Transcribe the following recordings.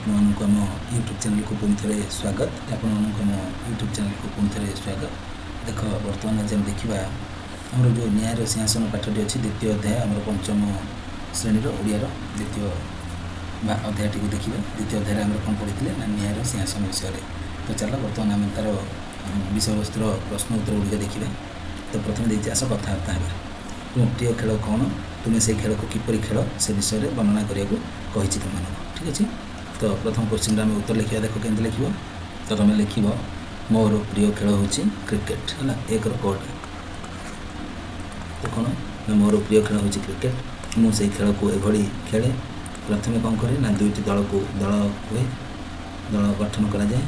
ଆପଣମାନଙ୍କୁ ଆମ ୟୁଟ୍ୟୁବ୍ ଚ୍ୟାନେଲ୍କୁ ପୁଣି ଥରେ ସ୍ୱାଗତ। ଆପଣମାନଙ୍କୁ ଆମ ୟୁଟ୍ୟୁବ୍ ଚ୍ୟାନେଲ୍କୁ ପୁଣି ଥରେ ସ୍ୱାଗତ। ଦେଖ, ବର୍ତ୍ତମାନ ଆଜି ଆମେ ଦେଖିବା ଆମର ଯେଉଁ ନ୍ୟାୟର ସିଂହାସନ ପାଠଟି ଅଛି, ଦ୍ୱିତୀୟ ଅଧ୍ୟାୟ, ଆମର ପଞ୍ଚମ ଶ୍ରେଣୀର ଓଡ଼ିଆର ଦ୍ୱିତୀୟ ଅଧ୍ୟାୟଟିକୁ ଦେଖିବା। ଦ୍ୱିତୀୟ ଅଧ୍ୟାୟରେ ଆମର କ'ଣ ପଢ଼ିଥିଲେ ନା ନ୍ୟାୟର ସିଂହାସନ ବିଷୟରେ। ତ ଚାଲ ବର୍ତ୍ତମାନ ଆମେ ତା'ର ବିଷୟବସ୍ତୁର ପ୍ରଶ୍ନ ଉତ୍ତର ଗୁଡ଼ିକ ଦେଖିବା। ତ ପ୍ରଥମେ ଦେଇଛି, ଆସ କଥାବାର୍ତ୍ତା ହେବା। ତୁମ ପ୍ରିୟ ଖେଳ କ'ଣ? ତୁମେ ସେହି ଖେଳକୁ କିପରି ଖେଳ ସେ ବିଷୟରେ ବର୍ଣ୍ଣନା କରିବାକୁ କହିଛି ତୁମମାନଙ୍କୁ। ଠିକ୍ ଅଛି। ତ ପ୍ରଥମ କୋଶ୍ଚିନ୍ର ଆମେ ଉତ୍ତର ଲେଖିବା। ଦେଖ କେମିତି ଲେଖିବ। ତ ତୁମେ ଲେଖିବ, ମୋର ପ୍ରିୟ ଖେଳ ହେଉଛି କ୍ରିକେଟ୍। ହେଲା, ଏକର କୋଡ଼। ତ କ'ଣ ନା ମୋର ପ୍ରିୟ ଖେଳ ହେଉଛି କ୍ରିକେଟ୍। ମୁଁ ସେହି ଖେଳକୁ ଏଭଳି ଖେଳେ। ପ୍ରଥମେ କ'ଣ କରେ ନା ଦୁଇଟି ଦଳ ହୁଏ, ଦଳ ଗଠନ କରାଯାଏ।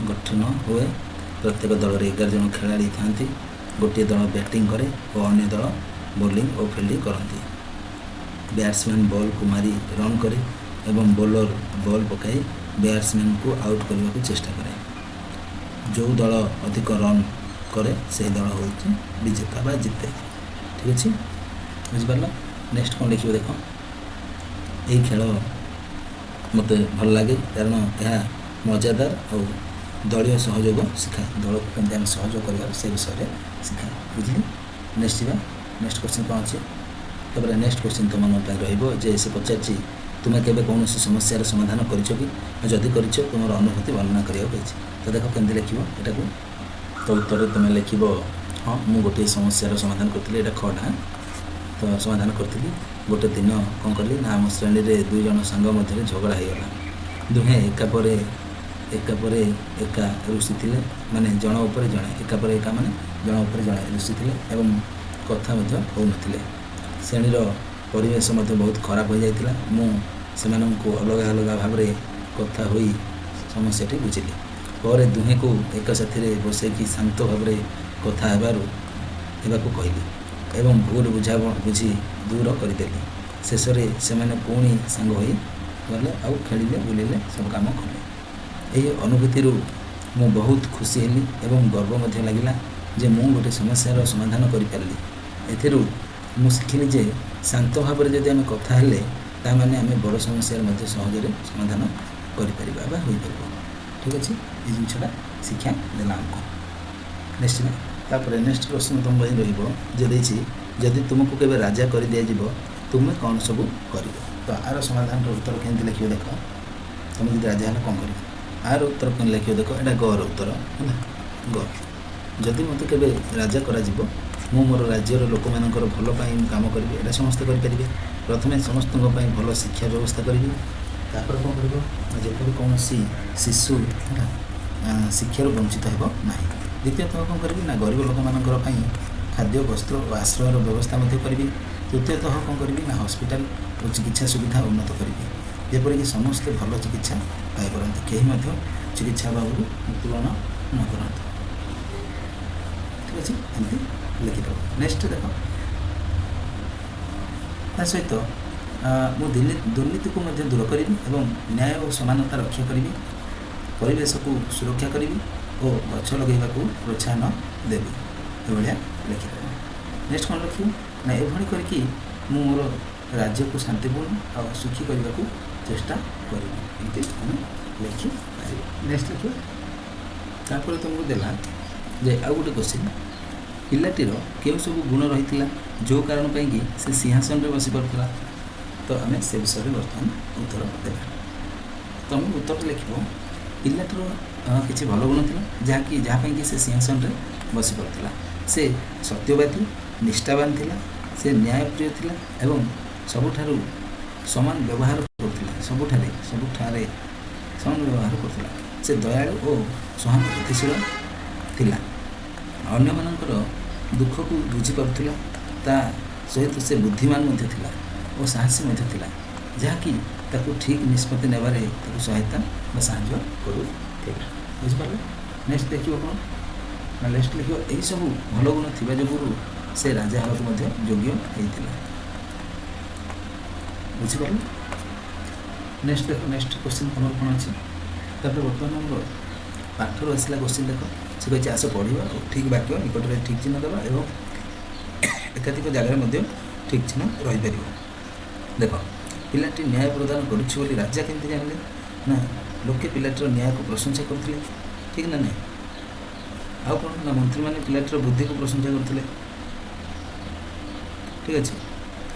ଗଠନ ହୁଏ, ପ୍ରତ୍ୟେକ ଦଳରେ 11 ଜଣ ଖେଳାଳି ଥାଆନ୍ତି। ଗୋଟିଏ ଦଳ ବ୍ୟାଟିଂ କରେ ଓ ଅନ୍ୟ ଦଳ ବୋଲିଂ ଓ ଫିଲ୍ଡିଂ କରନ୍ତି। ବ୍ୟାଟ୍ସମ୍ୟାନ୍ ବଲ୍କୁ ମାରି ରନ୍ କରେ ଏବଂ ବୋଲର ବଲ୍ ପକାଇ ବ୍ୟାଟ୍ସମ୍ୟାନ୍କୁ ଆଉଟ୍ କରିବାକୁ ଚେଷ୍ଟା କରେ। ଯେଉଁ ଦଳ ଅଧିକ ରନ୍ କରେ ସେହି ଦଳ ହେଉଛି ବିଜେତା ବା ଜିତେ। ଠିକ୍ ଅଛି, ବୁଝିପାରିଲ। ନେକ୍ସଟ କ'ଣ ଲେଖିବ। ଦେଖ, ଏହି ଖେଳ ମୋତେ ଭଲ ଲାଗେ କାରଣ ଏହା ମଜାଦାର ଆଉ ଦଳୀୟ ସହଯୋଗ ଶିଖାଏ। ଦଳକୁ କେମିତି ଆମେ ସହଯୋଗ କରିବାର ସେ ବିଷୟରେ ଶିଖାଏ। ବୁଝିଲି। ନେକ୍ସଟ ଯିବା। ନେକ୍ସଟ କ୍ୱେଶ୍ଚିନ୍ କ'ଣ ଅଛି। ତାପରେ ନେକ୍ସଟ କ୍ୱେଶ୍ଚିନ୍ ତୁମମାନଙ୍କ ପାଇଁ ରହିବ ଯେ ସେ ପଚାରିଛି, ତୁମେ କେବେ କୌଣସି ସମସ୍ୟାର ସମାଧାନ କରିଛ କି? ଯଦି କରିଛ ତୁମର ଅନୁଭୂତି ବର୍ଣ୍ଣନା କରିବାକୁ କହିଛି। ତ ଦେଖ କେମିତି ଲେଖିବ ଏଟାକୁ। ତ ଉତ୍ତରରେ ତୁମେ ଲେଖିବ, ହଁ ମୁଁ ଗୋଟିଏ ସମସ୍ୟାର ସମାଧାନ କରିଥିଲି। ଏଇଟା ଖଟା। ତ ସମାଧାନ କରିଥିଲି। ଗୋଟେ ଦିନ କ'ଣ କଲି ନା ଆମ ଶ୍ରେଣୀରେ 2 ଜଣ ସାଙ୍ଗ ମଧ୍ୟରେ ଝଗଡ଼ା ହୋଇଗଲା। ଦୁହେଁ ଏକା ପରେ ଏକା ରୁଷିଥିଲେ, ମାନେ ଜଣ ଉପରେ ଜଣେ, ଏକା ପରେ ଏକା ମାନେ ଜଣ ଉପରେ ଜଣେ ରୁଷିଥିଲେ ଏବଂ କଥା ମଧ୍ୟ ହେଉନଥିଲେ। ଶ୍ରେଣୀର ପରିବେଶ ମଧ୍ୟ ବହୁତ ଖରାପ ହୋଇଯାଇଥିଲା। ମୁଁ ସେମାନଙ୍କୁ ଅଲଗା ଅଲଗା ଭାବରେ କଥା ହୋଇ ସମସ୍ୟାଟି ବୁଝିଲି। ପରେ ଦୁହେଁକୁ ଏକ ସାଥିରେ ବସାଇକି ଶାନ୍ତ ଭାବରେ କଥା ହେବାକୁ କହିଲି ଏବଂ ଭୁଲ ବୁଝି ଦୂର କରିଦେଲି। ଶେଷରେ ସେମାନେ ପୁଣି ସାଙ୍ଗ ହୋଇ ଗଲେ ଆଉ ଖେଳିଲେ, ବୁଲିଲେ, ସବୁ କାମ କଲେ। ଏହି ଅନୁଭୂତିରୁ ମୁଁ ବହୁତ ଖୁସି ହେଲି ଏବଂ ଗର୍ବ ମଧ୍ୟ ଲାଗିଲା ଯେ ମୁଁ ଗୋଟେ ସମସ୍ୟାର ସମାଧାନ କରିପାରିଲି। ଏଥିରୁ ମୁଁ ଶିଖିଲି ଯେ ଶାନ୍ତ ଭାବରେ ଯଦି ଆମେ କଥା ହେଲେ ତାମାନେ ଆମେ ବଡ଼ ସମସ୍ୟାର ମଧ୍ୟ ସହଜରେ ସମାଧାନ କରିପାରିବା ବା ହୋଇପାରିବ। ଠିକ୍ ଅଛି, ଏଇ ଜିନିଷଟା ଶିକ୍ଷା ଦେଲା ଆମକୁ। ନେକ୍ସଟ ଯିବା। ତାପରେ ନେକ୍ସଟ ପ୍ରଶ୍ନ ତୁମ ପାଇଁ ରହିବ ଯେ ଦେଇଛି, ଯଦି ତୁମକୁ କେବେ ରାଜା କରିଦିଆଯିବ ତୁମେ କ'ଣ ସବୁ କରିବ? ତ ଆର ସମାଧାନର ଉତ୍ତର କେମିତି ଲେଖିବ। ଦେଖ, ତୁମେ ଯଦି ରାଜା ହେଲେ କ'ଣ କରିବ? ଆର ଉତ୍ତର କେମିତି ଲେଖିବ। ଦେଖ, ଏଇଟା ଗର ଉତ୍ତର। ହେଲା, ଗ। ଯଦି ମୋତେ କେବେ ରାଜା କରାଯିବ ମୁଁ ମୋର ରାଜ୍ୟର ଲୋକମାନଙ୍କର ଭଲ ପାଇଁ କାମ କରିବି। ଏଇଟା ସମସ୍ତେ କରିପାରିବେ। ପ୍ରଥମେ ସମସ୍ତଙ୍କ ପାଇଁ ଭଲ ଶିକ୍ଷା ବ୍ୟବସ୍ଥା କରିବି। ତାପରେ କ'ଣ କରିବ ନା ଯେପରି କୌଣସି ଶିଶୁ ଶିକ୍ଷାରୁ ବଞ୍ଚିତ ହେବ ନାହିଁ। ଦ୍ୱିତୀୟତଃ କ'ଣ କରିବି ନା ଗରିବ ଲୋକମାନଙ୍କର ପାଇଁ ଖାଦ୍ୟ, ବସ୍ତ୍ର ଓ ଆଶ୍ରୟର ବ୍ୟବସ୍ଥା ମଧ୍ୟ କରିବି। ତୃତୀୟତଃ କ'ଣ କରିବି ନା ହସ୍ପିଟାଲ ଓ ଚିକିତ୍ସା ସୁବିଧା ଉନ୍ନତ କରିବି, ଯେପରିକି ସମସ୍ତେ ଭଲ ଚିକିତ୍ସା ପାଇପାରନ୍ତି, କେହି ମଧ୍ୟ ଚିକିତ୍ସା ଅଭାବରୁ ମୃତ୍ୟୁବରଣ ନ କରନ୍ତୁ। ଠିକ୍ ଅଛି, ଏମିତି ଲେଖିଦେବ। ନେକ୍ସଟ ଦେଖ, ତା ସହିତ ମୁଁ ଦୁର୍ନୀତିକୁ ମଧ୍ୟ ଦୂର କରିବି ଏବଂ ନ୍ୟାୟ ଓ ସମାନତା ରକ୍ଷା କରିବି, ପରିବେଶକୁ ସୁରକ୍ଷା କରିବି ଓ ଗଛ ଲଗାଇବାକୁ ପ୍ରୋତ୍ସାହନ ଦେବି। ଏଭଳିଆ ଲେଖିଦେବ। ନେକ୍ସଟ କ'ଣ ଲେଖିବ ନା ଏଭଳି କରିକି ମୁଁ ମୋର ରାଜ୍ୟକୁ ଶାନ୍ତିପୂର୍ଣ୍ଣ ଆଉ ସୁଖୀ କରିବାକୁ ଚେଷ୍ଟା କରିବି। ଏମିତି ଆମେ ଲେଖିପାରିବ। ନେକ୍ସଟ ଲେଖିବ। ତାପରେ ତୁମକୁ ଦେଲା ଯେ ଆଉ ଗୋଟେ କ୍ୱେଶ୍ଚିନ୍, ପିଲାଟିର କେଉଁ ସବୁ ଗୁଣ ରହିଥିଲା ଯେଉଁ କାରଣ ପାଇଁକି ସେ ସିଂହାସନରେ ବସିପାରୁଥିଲା? ତ ଆମେ ସେ ବିଷୟରେ ବର୍ତ୍ତମାନ ଉତ୍ତର ଦେବା। ତୁମେ ଉତ୍ତର ଲେଖିବ, ପିଲାଟିର କିଛି ଭଲ ଗୁଣ ଥିଲା ଯାହା ପାଇଁକି ସେ ସିଂହାସନରେ ବସିପାରୁଥିଲା। ସେ ସତ୍ୟବାଦୀ, ନିଷ୍ଠାବାନ ଥିଲା, ସେ ନ୍ୟାୟପ୍ରିୟ ଥିଲା ଏବଂ ସବୁଠାରୁ ସମାନ ବ୍ୟବହାର କରୁଥିଲା। ସବୁଠାରେ ସମାନ ବ୍ୟବହାର କରୁଥିଲା। ସେ ଦୟାଳୁ ଓ ସହାନୁଭୂତିଶୀଳ ଥିଲା। ଅନ୍ୟମାନଙ୍କର ଦୁଃଖକୁ ବୁଝିପାରୁଥିଲା। ତା ସହିତ ସେ ବୁଦ୍ଧିମାନ ମଧ୍ୟ ଥିଲା ଓ ସାହସୀ ମଧ୍ୟ ଥିଲା, ଯାହାକି ତାକୁ ଠିକ୍ ନିଷ୍ପତ୍ତି ନେବାରେ ତାକୁ ସହାୟତା ବା ସାହାଯ୍ୟ କରୁଥିଲା। ବୁଝିପାରିଲେ। ନେକ୍ସଟ ଦେଖିବ କ'ଣ ନା ନେକ୍ସଟ ଲେଖିବ, ଏହିସବୁ ଭଲ ଗୁଣ ଥିବା ଯୋଗୁଁ ସେ ରାଜା ହେବାକୁ ମଧ୍ୟ ଯୋଗ୍ୟ ହେଇଥିଲା। ବୁଝିପାରିଲେ। ନେକ୍ସଟ ଦେଖ, ନେକ୍ସଟ କ୍ୱେଶ୍ଚିନ୍ ତୁମର କ'ଣ ଅଛି। ତାପରେ ବର୍ତ୍ତମାନ ଆମର ପାଠରୁ ଆସିଲା କ୍ୱେଶ୍ଚିନ୍ ଦେଖ। ସେ କହିଛି, ଆସ ପଢ଼ିବା ଓ ଠିକ୍ ବାକ୍ୟ ନିକଟରେ ଠିକ୍ ଚିହ୍ନ ଦେବା ଏବଂ ଏକାଧିକ ଜାଗାରେ ମଧ୍ୟ ଠିକ୍ ଚିହ୍ନ ରହିପାରିବ। ଦେଖ, ପିଲାଟି ନ୍ୟାୟ ପ୍ରଦାନ କରୁଛି ବୋଲି ରାଜା କେମିତି ଜାଣିଲେ? ନା ଲୋକେ ପିଲାଟିର ନ୍ୟାୟକୁ ପ୍ରଶଂସା କରୁଥିଲେ, ଠିକ୍ ନା ନାହିଁ? ଆଉ କ'ଣ ନା ମନ୍ତ୍ରୀମାନେ ପିଲାଟିର ବୁଦ୍ଧିକୁ ପ୍ରଶଂସା କରୁଥିଲେ, ଠିକ୍ ଅଛି।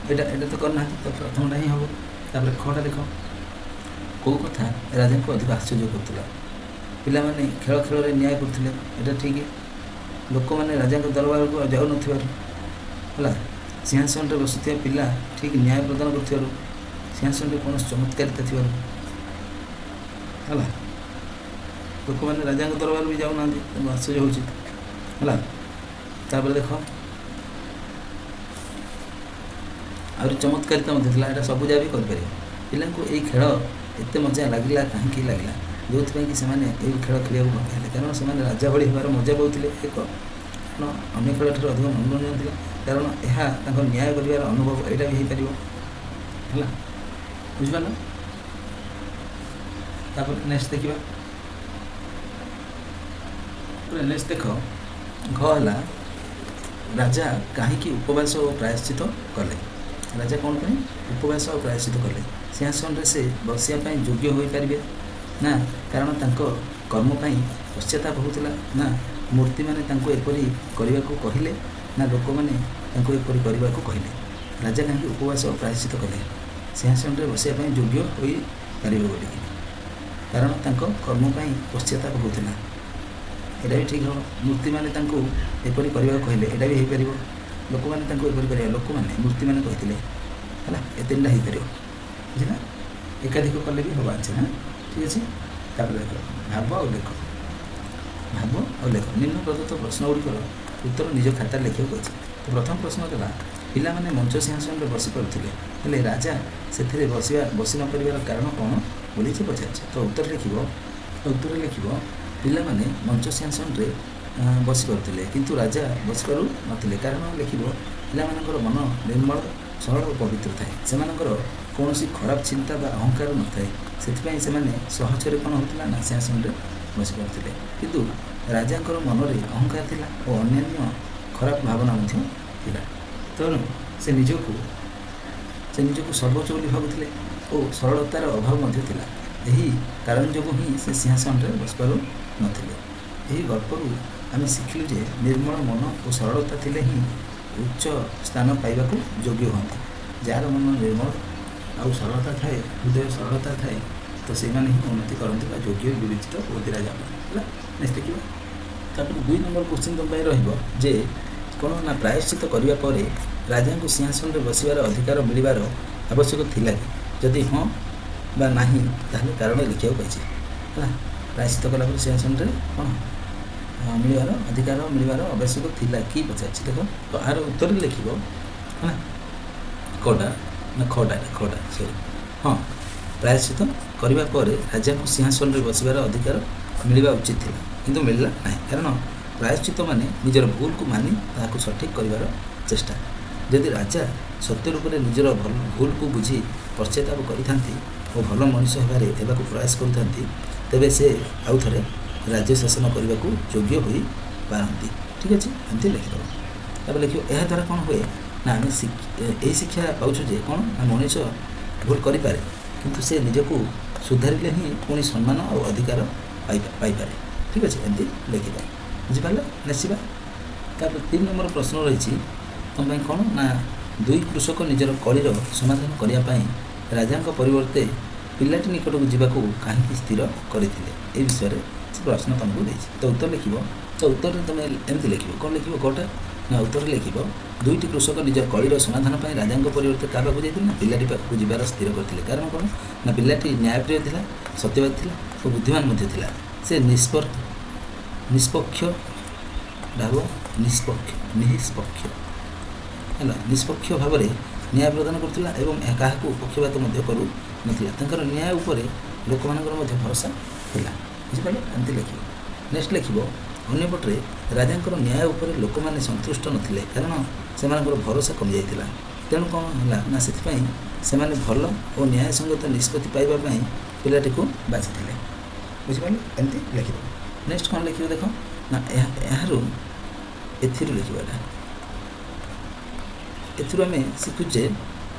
ଏଇଟା ତ କରିନାହାନ୍ତି, ତ ପ୍ରଥମଟା ହିଁ ହେବ। ତାପରେ ଖଟା ଦେଖ, କେଉଁ କଥା ରାଜାଙ୍କୁ ଅଧିକ ଆଶ୍ଚର୍ଯ୍ୟ କରୁଥିଲା? ପିଲାମାନେ ଖେଳ ଖେଳରେ ନ୍ୟାୟ କରୁଥିଲେ, ଏଇଟା ଠିକ୍। ଲୋକମାନେ ରାଜାଙ୍କ ଦରବାରକୁ ଯାଉନଥିବାରୁ, ହେଲା, ସିଂହାସନରେ ବସୁଥିବା ପିଲା ଠିକ୍ ନ୍ୟାୟ ପ୍ରଦାନ କରୁଥିବାରୁ, ସିଂହାସନରେ କୌଣସି ଚମତ୍କାରିତା ଥିବାରୁ, ହେଲା, ଲୋକମାନେ ରାଜାଙ୍କ ଦରବାରକୁ ବି ଯାଉନାହାନ୍ତି, ତେଣୁ ଆଶ୍ଚର୍ଯ୍ୟ ହେଉଛି, ହେଲା। ତାପରେ ଦେଖ ଆହୁରି ଚମତ୍କାରିତା ମଧ୍ୟ ଥିଲା, ଏଇଟା ସବୁ ଯାହା ବି କରିପାରିବ। ପିଲାଙ୍କୁ ଏଇ ଖେଳ ଏତେ ମଜା ଲାଗିଲା, କାହିଁକି ଲାଗିଲା? ଯେଉଁଥିପାଇଁ କି ସେମାନେ ଏଇ ଖେଳ ଖେଳିବାକୁ ଭଲ ପାଇଲେ, କାରଣ ସେମାନେ ରାଜା ଭଳି ହେବାର ମଜା ପାଉଥିଲେ। ଏକ ଅନ୍ୟ ଖେଳଠାରୁ ଅଧିକ ମନୋରଞ୍ଜନ ଥିଲା, କାରଣ ଏହା ତାଙ୍କ ନ୍ୟାୟ କରିବାର ଅନୁଭବ ଏଇଟା ବି ହେଇପାରିବ, ହେଲା, ବୁଝିପାରିଲ? ତାପରେ ନେକ୍ସଟ ଦେଖିବା, ନେକ୍ସଟ ଦେଖ, ଘ ହେଲା ରାଜା କାହିଁକି ଉପବାସ ଓ ପ୍ରାୟଶ୍ଚିତ କଲେ? ରାଜା କ'ଣ ପାଇଁ ଉପବାସ ଓ ପ୍ରାୟଶ୍ଚିତ କଲେ? ସିଂହାସନରେ ସେ ବସିବା ପାଇଁ ଯୋଗ୍ୟ ହୋଇପାରିବେ ନା କାରଣ ତାଙ୍କ କର୍ମ ପାଇଁ ପଶ୍ଚାତାପ ହେଉଥିଲା, ନା ମୂର୍ତ୍ତିମାନେ ତାଙ୍କୁ ଏପରି କରିବାକୁ କହିଲେ, ନା ଲୋକମାନେ ତାଙ୍କୁ ଏପରି କରିବାକୁ କହିଲେ? ରାଜା କାହିଁକି ଉପବାସ ଓ ପ୍ରାୟଶ୍ଚିତ କଲେ? ସିଂହାସନରେ ବସିବା ପାଇଁ ଯୋଗ୍ୟ ହୋଇପାରିବେ ବୋଲିକି, କାରଣ ତାଙ୍କ କର୍ମ ପାଇଁ ପଶ୍ଚାତାପ ହେଉଥିଲା। ଏଇଟା ବି ଠିକ୍ ହେବ। ମୂର୍ତ୍ତିମାନେ ତାଙ୍କୁ ଏପରି କରିବାକୁ କହିଲେ, ଏଇଟା ବି ହେଇପାରିବ। ଲୋକମାନେ ତାଙ୍କୁ ଏପରି କରିବା, ଲୋକମାନେ ମୂର୍ତ୍ତିମାନେ କହିଥିଲେ, ହେଲା, ଏ ତିନିଟା ହେଇପାରିବ, ବୁଝିଲା? ଏକାଧିକ କଲେ ବି ହେବ ଆନ୍ସର, ହଁ, ଠିକ୍ ଅଛି। ତାପରେ ଦେଖ, ଭାବ ଆଉ ଲେଖ। ଭାବ ଆଉ ଲେଖ। ନିମ୍ନ ପ୍ରଦତ୍ତ ପ୍ରଶ୍ନଗୁଡ଼ିକର ଉତ୍ତର ନିଜ ଖାତାରେ ଲେଖିବାକୁ ଅଛି। ତ ପ୍ରଥମ ପ୍ରଶ୍ନ ହେଲା, ପିଲାମାନେ ମଞ୍ଚ ସିଂହାସନରେ ବସି ପାରୁଥିଲେ, ହେଲେ ରାଜା ସେଥିରେ ବସି ନ ପାରିବାର କାରଣ କ'ଣ ବୋଲି ସେ ପଚାରିছে। ତ ଉତ୍ତର ଲେଖିବ ପିଲାମାନେ ମଞ୍ଚ ସିଂହାସନରେ ବସି ପାରୁଥିଲେ କିନ୍ତୁ ରାଜା ବସିପାରୁ ନଥିଲେ। କାରଣ ଲେଖିବ ପିଲାମାନଙ୍କର ମନ ନିର୍ମଳ, ସରଳ ଓ ପବିତ୍ର ଥାଏ। ସେମାନଙ୍କର କୌଣସି ଖରାପ ଚିନ୍ତା ବା ଅହଙ୍କାର ନଥାଏ, ସେଥିପାଇଁ ସେମାନେ ସହଜରେ କ'ଣ ହେଉଥିଲା ନା ସିଂହାସନରେ ବସିପାରୁଥିଲେ। କିନ୍ତୁ ରାଜାଙ୍କର ମନରେ ଅହଙ୍କାର ଥିଲା ଓ ଅନ୍ୟାନ୍ୟ ଖରାପ ଭାବନା ମଧ୍ୟ ଥିଲା। ତେଣୁ ସେ ନିଜକୁ ସର୍ବୋଚ୍ଚ ବୋଲି ଭାବୁଥିଲେ ଓ ସରଳତାର ଅଭାବ ମଧ୍ୟ ଥିଲା। ଏହି କାରଣ ଯୋଗୁଁ ହିଁ ସେ ସିଂହାସନରେ ବସିପାରୁ ନଥିଲେ। ଏହି ଗଳ୍ପରୁ ଆମେ ଶିଖିଲୁ ଯେ ନିର୍ମଳ ମନ ଓ ସରଳତା ଥିଲେ ହିଁ ଉଚ୍ଚ ସ୍ଥାନ ପାଇବାକୁ ଯୋଗ୍ୟ ହୁଅନ୍ତି। ଯାହାର ମନ ନିର୍ମଳ ଆଉ ସରଳତା ଥାଏ, ହୃଦୟ ସରଳତା ଥାଏ, ତ ସେମାନେ ହିଁ ଉନ୍ନତି କରନ୍ତି ବା ଯୋଗ୍ୟ ବିବେଚିତ ହୁଅନ୍ତି ରାଜା। ହେଲା, ନେକ୍ସଟ ଦେଖିବା। ତାପରେ 2 ନମ୍ବର କୋଶ୍ଚିନ୍ ତୁମ ପାଇଁ ରହିବ ଯେ କ'ଣ ନା ପ୍ରାୟଶ୍ଚିତ କରିବା ପରେ ରାଜାଙ୍କୁ ସିଂହାସନରେ ବସିବାର ଅଧିକାର ମିଳିବାର ଆବଶ୍ୟକ ଥିଲା କି? ଯଦି ହଁ ବା ନାହିଁ ତାହେଲେ କାରଣ ଲେଖିବାକୁ ପାଇଛି। ହେଲା, ପ୍ରାୟଶ୍ଚିତ କଲା ପରେ ସିଂହାସନରେ କ'ଣ ଅଧିକାର ମିଳିବାର ଆବଶ୍ୟକ ଥିଲା କି ପଚାରିଛି। ଦେଖ, ତ ଆର ଉତ୍ତରରେ ଲେଖିବ, ହେଲା, ଖଟା ସରି, ହଁ, ପ୍ରାୟଶ୍ଚିତ କରିବା ପରେ ରାଜାଙ୍କୁ ସିଂହାସନରେ ବସିବାର ଅଧିକାର ମିଳିବା ଉଚିତ ଥିଲା, କିନ୍ତୁ ମିଳିଲା ନାହିଁ। କାରଣ ପ୍ରାୟଶ୍ଚିତ ମାନେ ନିଜର ଭୁଲକୁ ମାନି ତାହାକୁ ସଠିକ୍ କରିବାର ଚେଷ୍ଟା। ଯଦି ରାଜା ସତ୍ୟ ରୂପରେ ନିଜର ଭୁଲକୁ ବୁଝି ପଶ୍ଚାତାପ କରିଥାନ୍ତି ଓ ଭଲ ମଣିଷ ହେବାକୁ ପ୍ରୟାସ କରୁଥାନ୍ତି, ତେବେ ସେ ଆଉ ଥରେ ରାଜ୍ୟ ଶାସନ କରିବାକୁ ଯୋଗ୍ୟ ହୋଇପାରନ୍ତି। ଠିକ୍ ଅଛି, ଏମିତି ଲେଖିଦେବ। ତାପରେ ଲେଖିବ, ଏହାଦ୍ୱାରା କ'ଣ ହୁଏ ନା ଆମେ ଏହି ଶିକ୍ଷା ପାଉଛୁ ଯେ କ'ଣ ନା ମଣିଷ ଭୁଲ କରିପାରେ, କିନ୍ତୁ ସେ ନିଜକୁ ସୁଧାରିଲେ ହିଁ ପୁଣି ସମ୍ମାନ ଆଉ ଅଧିକାର ପାଇପାରେ। ଠିକ୍ ଅଛି, ଏମିତି ଲେଖିବା, ବୁଝିପାରିଲ? ନେସିବା। ତାପରେ 3 ନମ୍ବର ପ୍ରଶ୍ନ ରହିଛି ତୁମ ପାଇଁ କ'ଣ ନା 2 କୃଷକ ନିଜର କଳିର ସମାଧାନ କରିବା ପାଇଁ ରାଜାଙ୍କ ପରିବର୍ତ୍ତେ ପିଲାଟି ନିକଟକୁ ଯିବାକୁ କାହିଁକି ସ୍ଥିର କରିଥିଲେ? ଏ ବିଷୟରେ ସେ ପ୍ରଶ୍ନ ତୁମକୁ ଦେଇଛି। ତ ଉତ୍ତର ଲେଖିବ। ତ ଉତ୍ତରରେ ତୁମେ ଏମିତି ଲେଖିବ, କ'ଣ ଲେଖିବ? କୋଉଟା ନା ଉତ୍ତରରେ ଲେଖିବ 2ଟି କୃଷକ ନିଜ କଳିର ସମାଧାନ ପାଇଁ ରାଜାଙ୍କ ପରିବର୍ତ୍ତେ କାହା ପାଖକୁ ଯାଇଥିଲେ? ନା ପିଲାଟି ପାଖକୁ ଯିବାର ସ୍ଥିର କରିଥିଲେ। କାରଣ କ'ଣ ନା ପିଲାଟି ନ୍ୟାୟପ୍ରିୟ ଥିଲା, ସତ୍ୟବାଦୀ ଥିଲା ଓ ବୁଦ୍ଧିମାନ ମଧ୍ୟ ଥିଲା। ସେ ନିଷ୍ପକ୍ଷ ଭାବରେ ନ୍ୟାୟ ପ୍ରଦାନ କରୁଥିଲା ଏବଂ କାହାକୁ ପକ୍ଷପାତ ମଧ୍ୟ କରୁନଥିଲା। ତାଙ୍କର ନ୍ୟାୟ ଉପରେ ଲୋକମାନଙ୍କର ମଧ୍ୟ ଭରସା ଥିଲା। ବୁଝିପାରିଲ? ଏମିତି ଲେଖିବ। ନେକ୍ସଟ ଲେଖିବ, ଅନ୍ୟପଟରେ ରାଜାଙ୍କର ନ୍ୟାୟ ଉପରେ ଲୋକମାନେ ସନ୍ତୁଷ୍ଟ ନଥିଲେ, କାରଣ ସେମାନଙ୍କର ଭରସା କମିଯାଇଥିଲା। ତେଣୁ କ'ଣ ହେଲା ନା ସେଥିପାଇଁ ସେମାନେ ଭଲ ଓ ନ୍ୟାୟସଙ୍ଗତ ନିଷ୍ପତ୍ତି ପାଇବା ପାଇଁ ପିଲାଟିକୁ ବାଛିଥିଲେ। ବୁଝିପାରିଲ? ଏମିତି ଲେଖିବ। ନେକ୍ସଟ କ'ଣ ଲେଖିବ ଦେଖ ନା ଏଥିରୁ ଲେଖିବ। ଏଥିରୁ ଆମେ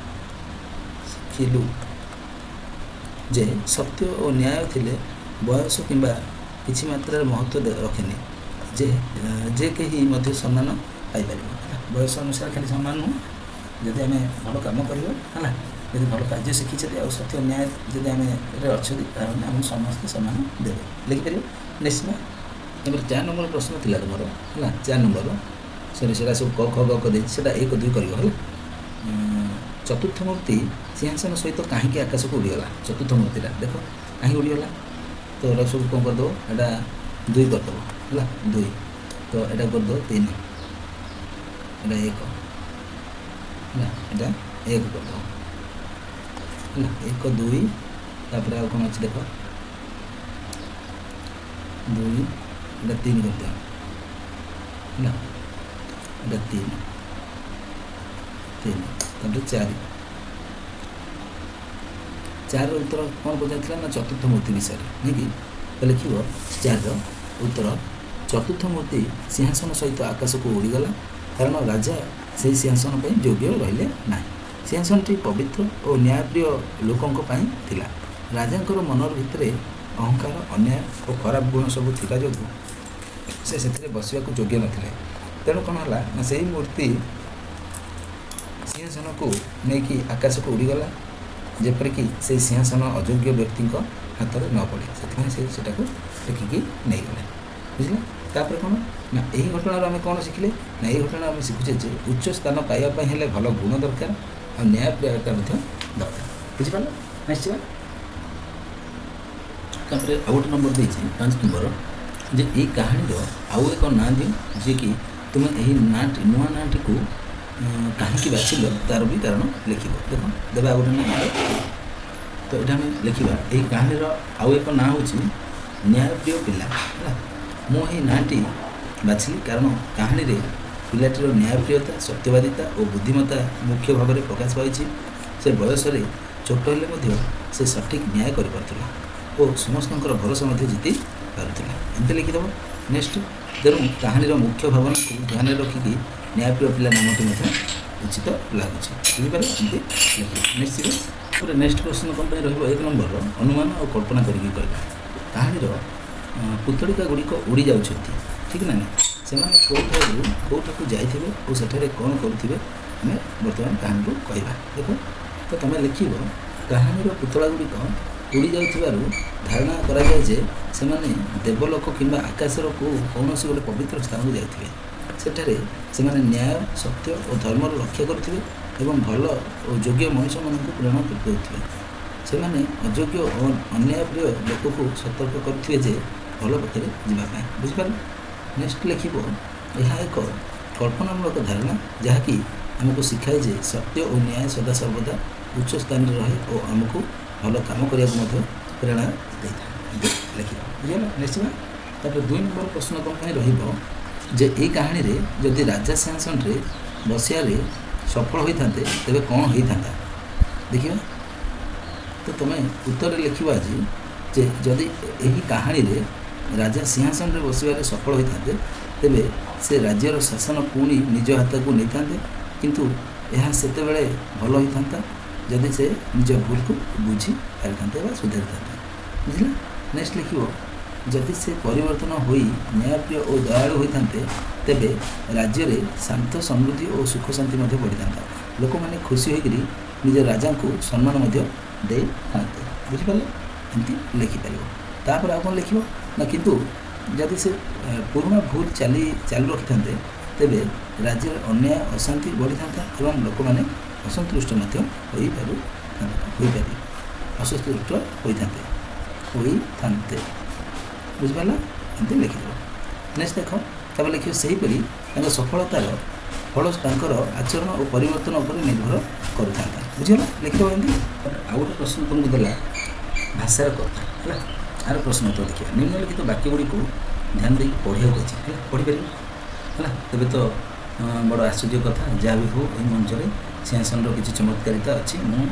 ଶିଖିଲୁ ଯେ ସତ୍ୟ ଓ ନ୍ୟାୟ ଥିଲେ ବୟସ କିମ୍ବା କିଛି ମାତ୍ରାରେ ମହତ୍ତ୍ୱ ରଖେନି, ଯେ କେହି ମଧ୍ୟ ସମ୍ମାନ ପାଇପାରିବ। ବୟସ ଅନୁସାରେ ଖାଲି ସମ୍ମାନ ନୁହଁ, ଯଦି ଆମେ ଭଲ କାମ କରିବା ହେଲା, ଯଦି ଭଲ କାର୍ଯ୍ୟ ଶିଖିଛନ୍ତି ଆଉ ସତ୍ୟ ନ୍ୟାୟ ଯଦି ଆମେ ଅଛନ୍ତି ତାହେଲେ ଆମକୁ ସମସ୍ତେ ସମ୍ମାନ ଦେବେ। ଲେଖିପାରିବ ନିଶ୍ଚିତ। ତାପରେ 4 ନମ୍ବର ପ୍ରଶ୍ନ ଥିଲା ତୁମର ହେଲା, 4 ନମ୍ବର ସେଇଟା ସବୁ କ ଖ ଗ ଘ ଦେଇଛି, ସେଇଟା 1 2 କରିବ ହେଲା। ଚତୁର୍ଥ ମୂର୍ତ୍ତି ସିଂହାସନ ସହିତ କାହିଁକି ଆକାଶକୁ ଉଡ଼ିଗଲା? ଚତୁର୍ଥ ମୂର୍ତ୍ତିଟା ଦେଖ କାହିଁକି ଉଡ଼ିଗଲା, ତ ଏଟା ସବୁ କ'ଣ କରିଦେବ, ଏଇଟା 2 କରିଦେବ ହେଲା, 2 ତ ଏଇଟା କରିଦେବ 3, ଏଇଟା 1 ହେଲା, ଏଇଟା 1 କରିଦେବ ହେଲା, 1 2 ତାପରେ ଆଉ କ'ଣ ଅଛି ଦେଖ 2 ଏଇଟା 3 କରିଦେବ ହେଲା, ଏଇଟା 3 ତାପରେ 4 ଉତ୍ତର କ'ଣ ପଚାରିଥିଲା ନା ଚତୁର୍ଥ ମୂର୍ତ୍ତି ବିଷୟରେ ନାଇଁ କି? ତ ଲେଖିବ 4ର ଉତ୍ତର ଚତୁର୍ଥ ମୂର୍ତ୍ତି ସିଂହାସନ ସହିତ ଆକାଶକୁ ଉଡ଼ିଗଲା କାରଣ ରାଜା ସେହି ସିଂହାସନ ପାଇଁ ଯୋଗ୍ୟ ରହିଲେ ନାହିଁ। ସିଂହାସନଟି ପବିତ୍ର ଓ ନ୍ୟାୟପ୍ରିୟ ଲୋକଙ୍କ ପାଇଁ ଥିଲା। ରାଜାଙ୍କର ମନର ଭିତରେ ଅହଙ୍କାର, ଅନ୍ୟାୟ ଓ ଖରାପ ଗୁଣ ସବୁ ଥିବା ଯୋଗୁଁ ସେ ସେଥିରେ ବସିବାକୁ ଯୋଗ୍ୟ ନଥିଲେ। ତେଣୁ କ'ଣ ହେଲା ନା ସେହି ମୂର୍ତ୍ତି ସିଂହାସନକୁ ନେଇକି ଆକାଶକୁ ଉଡ଼ିଗଲା, ଯେପରିକି ସେହି ସିଂହାସନ ଅଯୋଗ୍ୟ ବ୍ୟକ୍ତିଙ୍କ ହାତରେ ନ ପଡ଼େ, ସେଥିପାଇଁ ସେ ସେଟାକୁ ଟେକିକି ନେଇଗଲେ। ବୁଝିଲେ? ତାପରେ କ'ଣ ନା ଏହି ଘଟଣାରୁ ଆମେ କ'ଣ ଶିଖିଲେ ନା ଏହି ଘଟଣାରୁ ଆମେ ଶିଖୁଛେ ଯେ ଉଚ୍ଚ ସ୍ଥାନ ପାଇବା ପାଇଁ ହେଲେ ଭଲ ଗୁଣ ଦରକାର ଆଉ ନ୍ୟାୟପ୍ରିୟତା ମଧ୍ୟ ଦରକାର। ବୁଝିପାରିଲ? ନିଶ୍ଚୟ। ତାପରେ ଆଉ ଗୋଟେ ନମ୍ବର ଦେଇଛି 5 ନମ୍ବର, ଯେ ଏଇ କାହାଣୀର ଆଉ ଏକ ନାଁ ଦିଅ ଯିଏକି ତୁମେ ଏହି ନାଁଟି ନୂଆ ନାଁଟିକୁ କାହିଁକି ବାଛିଲ ତାର ବି କାରଣ ଲେଖିବ। ଦେଖ ଦେବା ଆଉ ଗୋଟେ ନାଁ, ତ ଏଇଟା ଆମେ ଲେଖିବା ଏହି କାହାଣୀର ଆଉ ଏକ ନାଁ ହେଉଛି ନ୍ୟାୟପ୍ରିୟ ପିଲା ହେଲା। ମୁଁ ଏହି ନାଁଟି ବାଛିଲି କାରଣ କାହାଣୀରେ ପିଲାଟିର ନ୍ୟାୟପ୍ରିୟତା, ସତ୍ୟବାଦିତା ଓ ବୁଦ୍ଧିମତ୍ତା ମୁଖ୍ୟ ଭାବରେ ପ୍ରକାଶ ପାଇଛି। ସେ ବୟସରେ ଛୋଟ ହେଲେ ମଧ୍ୟ ସେ ସଠିକ୍ ନ୍ୟାୟ କରିପାରୁଥିଲା ଓ ସମସ୍ତଙ୍କର ଭରସା ମଧ୍ୟ ଜିତି ପାରୁଥିଲା। ଏମିତି ଲେଖିଦେବ। ନେକ୍ସଟ, ତେଣୁ କାହାଣୀର ମୁଖ୍ୟ ଭାବନାକୁ ଧ୍ୟାନରେ ରଖିକି ନ୍ୟାୟପ୍ରିୟ ପିଲା ନାମଟି ମଧ୍ୟ ଉଚିତ ଲାଗୁଛି। ବୁଝିପାରିଲ? ଏମିତି ଲେଖିବ ନିଶ୍ଚିତ। ତାପରେ ନେକ୍ସଟ ପ୍ରଶ୍ନ କ'ଣ ପାଇଁ ରହିବ, 1 ନମ୍ବରର ଅନୁମାନ ଓ କଳ୍ପନା କରିକି କହିବା। କାହାଣୀର ପୁତଳିକା ଗୁଡ଼ିକ ଉଡ଼ି ଯାଉଛନ୍ତି, ଠିକ୍ ନା ନାହିଁ? ସେମାନେ କେଉଁଠାକୁ ଯାଇଥିବେ ଓ ସେଠାରେ କ'ଣ କରୁଥିବେ ଆମେ ବର୍ତ୍ତମାନ କାହାଣୀରୁ କହିବା। ଦେଖ ତ ତୁମେ ଲେଖିବ କାହାଣୀର ପୁତଳା ଗୁଡ଼ିକ ଉଡ଼ି ଯାଉଥିବାରୁ ଧାରଣା କରାଯାଏ ଯେ ସେମାନେ ଦେବଲୋକ କିମ୍ବା ଆକାଶର କୌଣସି ଗୋଟେ ପବିତ୍ର ସ୍ଥାନକୁ ଯାଇଥିବେ। ସେଠାରେ ସେମାନେ ନ୍ୟାୟ, ସତ୍ୟ ଓ ଧର୍ମର ରକ୍ଷା କରୁଥିବେ ଏବଂ ଭଲ ଓ ଯୋଗ୍ୟ ମଣିଷମାନଙ୍କୁ ପ୍ରେରଣା ଦେଉଥିବେ। ସେମାନେ ଅଯୋଗ୍ୟ ଓ ଅନ୍ୟାୟପ୍ରିୟ ଲୋକକୁ ସତର୍କ କରୁଥିବେ ଯେ ଭଲ ପଥରେ ଯିବା ପାଇଁ। ବୁଝିପାରିଲ? ନେକ୍ସଟ ଲେଖିବ ଏହା ଏକ କଳ୍ପନାମୂଳକ ଧାରଣା ଯାହାକି ଆମକୁ ଶିଖାଏ ଯେ ସତ୍ୟ ଓ ନ୍ୟାୟ ସଦାସର୍ବଦା ଉଚ୍ଚ ସ୍ଥାନରେ ରହେ ଓ ଆମକୁ ଭଲ କାମ କରିବାକୁ ମଧ୍ୟ ପ୍ରେରଣା ଦେଇଥାଏ। ଲେଖିବ। ବୁଝିଗଲ? ନିଶ୍ଚିତ। ତାପରେ 2 ନମ୍ବର ପ୍ରଶ୍ନ କ'ଣ ପାଇଁ ରହିବ, ଯେ ଏହି କାହାଣୀରେ ଯଦି ରାଜା ସିଂହାସନରେ ବସିବାରେ ସଫଳ ହୋଇଥାନ୍ତେ ତେବେ କ'ଣ ହୋଇଥାନ୍ତା? ଦେଖିବା। ତ ତୁମେ ଉତ୍ତରରେ ଲେଖିବ ଆଜି ଯେ ଯଦି ଏହି କାହାଣୀରେ ରାଜା ସିଂହାସନରେ ବସିବାରେ ସଫଳ ହୋଇଥାନ୍ତେ ତେବେ ସେ ରାଜ୍ୟର ଶାସନ ପୁଣି ନିଜ ହାତକୁ ନେଇଥାନ୍ତେ, କିନ୍ତୁ ଏହା ସେତେବେଳେ ଭଲ ହୋଇଥାନ୍ତା ଯଦି ସେ ନିଜ ଭୁଲକୁ ବୁଝି ପାରିଥାନ୍ତେ ବା ସୁଧାରିଥାନ୍ତେ। ବୁଝିଲା? ନେକ୍ସଟ ଲେଖିବ ଯଦି ସେ ପରିବର୍ତ୍ତନ ହୋଇ ନ୍ୟାୟପ୍ରିୟ ଓ ଦୟାଳୁ ହୋଇଥାନ୍ତେ ତେବେ ରାଜ୍ୟରେ ଶାନ୍ତ, ସମୃଦ୍ଧି ଓ ସୁଖ ଶାନ୍ତି ମଧ୍ୟ ବଢ଼ିଥାନ୍ତା। ଲୋକମାନେ ଖୁସି ହୋଇକରି ନିଜ ରାଜାଙ୍କୁ ସମ୍ମାନ ମଧ୍ୟ ଦେଇଥାନ୍ତେ। ବୁଝିପାରିଲେ? ଏମିତି ଲେଖିପାରିବ। ତାପରେ ଆଉ କ'ଣ ଲେଖିବ ନା କିନ୍ତୁ ଯଦି ସେ ପୁରୁଣା ଭୁଲ ଚାଲୁ ରଖିଥାନ୍ତେ ତେବେ ରାଜ୍ୟରେ ଅନ୍ୟାୟ, ଅଶାନ୍ତି ବଢ଼ିଥାନ୍ତା ଏବଂ ଲୋକମାନେ ଅସନ୍ତୁଷ୍ଟ ମଧ୍ୟ ଅସନ୍ତୁଷ୍ଟ ହୋଇଥାନ୍ତେ। ବୁଝିପାରିଲ? ଏମିତି ଲେଖିଦେବ। ନେକ୍ସଟ ଦେଖ, ତାପରେ ଲେଖିବ ସେହିପରି ତାଙ୍କ ସଫଳତାର ଫଳ ତାଙ୍କର ଆଚରଣ ଓ ପରିବର୍ତ୍ତନ ଉପରେ ନିର୍ଭର କରୁଥାନ୍ତା। ବୁଝିଗଲା? ଲେଖିଦେବ ଏମିତି। ଆଉ ଗୋଟେ ପ୍ରଶ୍ନ ତୁମକୁ ଦେଲା ଭାଷାର କଥା ହେଲା। ଆର ପ୍ରଶ୍ନ ତ ଦେଖିବା, ନିମ୍ନଲିଖିତ ବାକ୍ୟ ଗୁଡ଼ିକୁ ଧ୍ୟାନ ଦେଇକି ପଢ଼ିବାକୁ ଅଛି ହେଲା, ପଢ଼ିପାରିବ ହେଲା। ତେବେ ତ ବଡ଼ ଆଶ୍ଚର୍ଯ୍ୟ କଥା, ଯାହା ବି ହଉ ଏହି ମଞ୍ଚରେ ସିଂହାସନର କିଛି ଚମତ୍କାରିତା ଅଛି, ମୁଁ